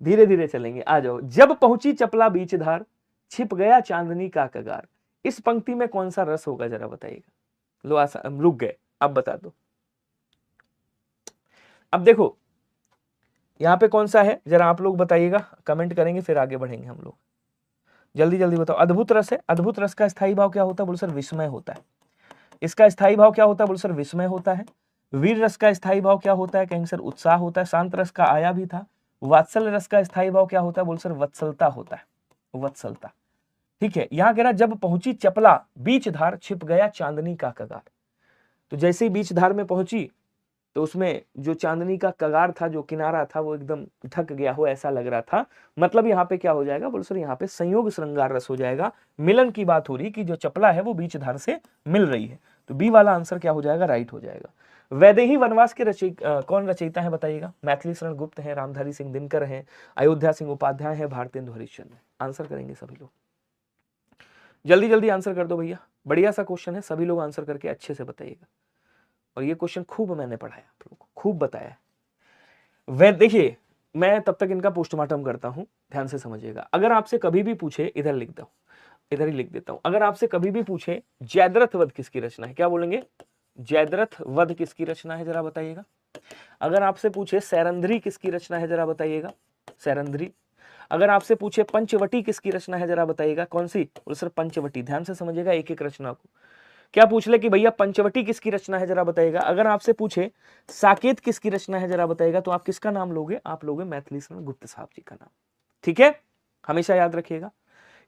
धीरे धीरे चलेंगे, आ जाओ। जब पहुंची चपला बीच धार, छिप गया चांदनी का कगार। इस पंक्ति में कौन सा रस होगा जरा बताइएगा? लो रुक गए, अब बता दो। अब देखो यहां पे कौन सा है, जरा आप लोग बताइएगा, कमेंट करेंगे फिर आगे बढ़ेंगे हम लोग। जल्दी जल्दी बताओ। अद्भुत रस है। अद्भुत रस का स्थायी भाव क्या होता है? बोल सर विस्मय होता है। इसका स्थायी भाव क्या होता है? बोल सर विस्मय होता है। वीर रस का स्थायी भाव क्या होता है? कहेंगे सर उत्साह होता है। शांत रस का आया भी था। वात्सल्य रस का स्थायी भाव क्या होता है? बोल सर वत्सलता होता है, वत्सलता, ठीक है। यहां कह रहा जब पहुंची चपला बीच धार, छिप गया चांदनी का कगार। तो जैसे ही बीच धार में पहुंची तो उसमें जो चांदनी का कगार था, जो किनारा था, वो एकदम ढक गया हो ऐसा लग रहा था। मतलब यहाँ पे क्या हो जाएगा? बोल सर यहाँ पे संयोग श्रृंगार रस हो जाएगा। मिलन की बात हो रही कि जो चपला है वो बीच धार से मिल रही है। तो बी वाला आंसर क्या हो जाएगा? राइट हो जाएगा। वैदेही वनवास के कौन रचयिता है बताइएगा? मैथिली शरण गुप्त है, रामधारी सिंह दिनकर है, अयोध्या सिंह उपाध्याय है, भारतेंदु हरिश्चंद्र। आंसर करेंगे सभी लोग, जल्दी जल्दी आंसर कर दो भैया। बढ़िया सा क्वेश्चन है, सभी लोग आंसर करके अच्छे से बताइएगा। और ये क्वेश्चन खूब मैंने पढ़ाया, आप लोगों को खूब बताया। वह देखिए मैं तब तक इनका पोस्टमार्टम करता हूं, ध्यान से समझिएगा। अगर आपसे कभी भी पूछे, इधर लिख दो, इधर ही लिख देता हूं। अगर आपसे कभी भी पूछे जयद्रथ वध किसकी रचना है, क्या बोलेंगे? जयद्रथ वध किसकी रचना है, जरा बताइएगा। अगर आपसे पूछे सैरंध्री किसकी रचना है, जरा बताइएगा, सैरंध्री। अगर आपसे पूछे पंचवटी किसकी रचना है, जरा बताइएगा कौन सी? बोले सर पंचवटी। ध्यान से समझिएगा एक एक रचना को। क्या पूछ ले कि भैया पंचवटी किसकी रचना है, जरा बताइएगा। अगर आपसे पूछे साकेत किसकी रचना है, जरा बताइएगा, तो आप किसका नाम लोगे? आप लोगे मैथिली शरण गुप्त साहब जी का नाम, ठीक है, हमेशा याद रखिएगा।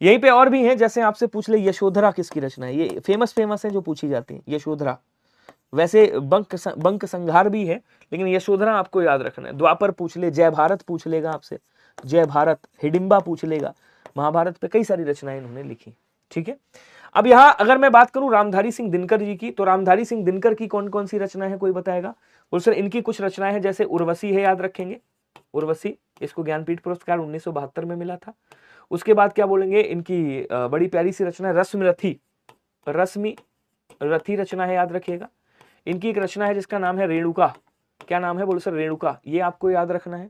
यहीं पे और भी है, जैसे आपसे पूछ ले यशोधरा किसकी रचना है, ये फेमस है जो पूछी जाती है, यशोधरा। वैसे बंक संघार भी है, लेकिन यशोधरा आपको याद रखना है। द्वापर पूछ ले, जय भारत पूछ लेगा आपसे, जय भारत, हिडिंबा पूछ लेगा। महाभारत पे कई सारी रचनाएं इन्होंने लिखी, ठीक है। अब यहां अगर मैं बात करूं रामधारी सिंह दिनकर जी की, तो रामधारी सिंह दिनकर की कौन कौन सी रचना है, कोई बताएगा? बोल सर इनकी कुछ रचनाएं हैं, जैसे उर्वशी है, याद रखेंगे उर्वशी, इसको ज्ञानपीठ पुरस्कार 1972 में मिला था। उसके बाद क्या बोलेंगे, इनकी बड़ी प्यारी सी रचना है रश्मि रथी, रश्मि रथी रचना है, याद रखिएगा। इनकी एक रचना है जिसका नाम है रेणुका, क्या नाम है? बोलो सर रेणुका, ये आपको याद रखना है।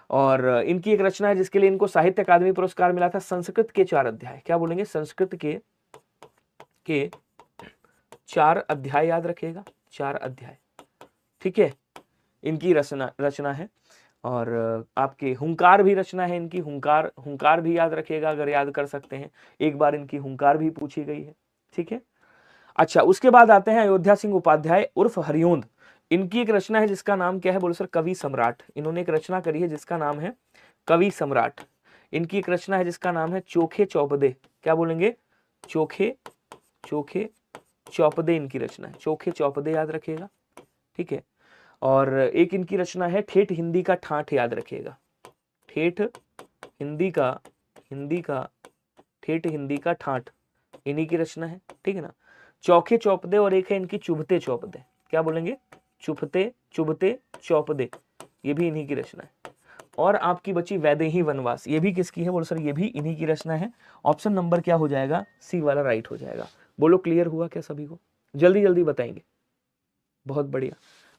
और इनकी एक रचना है जिसके लिए इनको साहित्य अकादमी पुरस्कार मिला था, संस्कृत के 4 अध्याय, क्या बोलेंगे? संस्कृत के 4 अध्याय, याद रखिएगा, 4 अध्याय, ठीक है, इनकी रचना है। और आपके हुंकार भी रचना है इनकी, हुंकार भी याद रखिएगा, अगर याद कर सकते हैं, एक बार इनकी हुंकार भी पूछी गई है, ठीक है। अच्छा उसके बाद आते हैं अयोध्या सिंह उपाध्याय उर्फ हरिओंद। इनकी एक रचना है जिसका नाम क्या है? बोलो सर कवि सम्राट। इन्होंने एक रचना करी है जिसका नाम है कवि सम्राट। इनकी एक रचना है जिसका नाम है चोखे चौपदे, क्या बोलेंगे? चोखे चौपदे इनकी रचना है, चोखे चौपदे, याद रखिएगा, ठीक है। और एक इनकी रचना है ठेठ हिंदी का ठाठ, याद रखिएगा, ठेठ हिंदी का ठेठ हिंदी का ठाठ, इन्हीं की रचना है, ठीक है ना। चौखे चौपदे और एक है इनकी चुभते चौपदे, क्या बोलेंगे, चुभते चुभते चौपदे, ये भी इन्हीं की रचना है। और आपकी बची वैदेही वनवास, ये भी किसकी है, बोलो सर ये भी इन्हीं की रचना है। ऑप्शन नंबर क्या हो जाएगा, सी वाला राइट हो जाएगा। बोलो क्लियर हुआ क्या सभी को, जल्दी जल्दी बताएंगे, बहुत बढ़िया।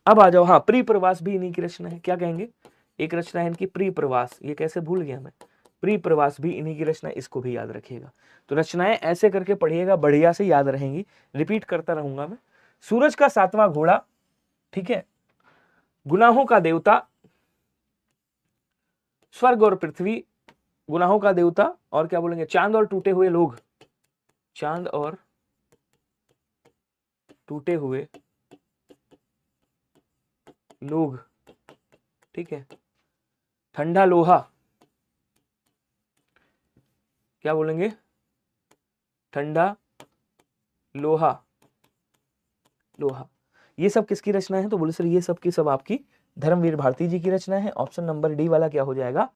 अब आ जाओ, हाँ प्री प्रवास भी इन्हीं की रचना है, क्या कहेंगे, एक रचना है इनकी प्री प्रवास, ये कैसे भूल गया मैं, प्री प्रवास भी इन्हीं की रचना, इसको भी याद रखिएगा। तो रचनाएं ऐसे करके पढ़िएगा, बढ़िया से याद रहेंगी, रिपीट करता रहूंगा मैं। सूरज का सातवां घोड़ा, ठीक है, गुनाहों का देवता, स्वर्ग और पृथ्वी, गुनाहों का देवता, और क्या बोलेंगे, चांद और टूटे हुए लोग, चांद और टूटे हुए लोग, ठीक है, ठंडा लोहा, क्या बोलेंगे, ठंडा लोहा, लोहा, ये सब किसकी रचना है, तो बोले सर ये सब की सब आपकी धर्मवीर भारती जी की रचना है। ऑप्शन नंबर डी वाला क्या हो जाएगा,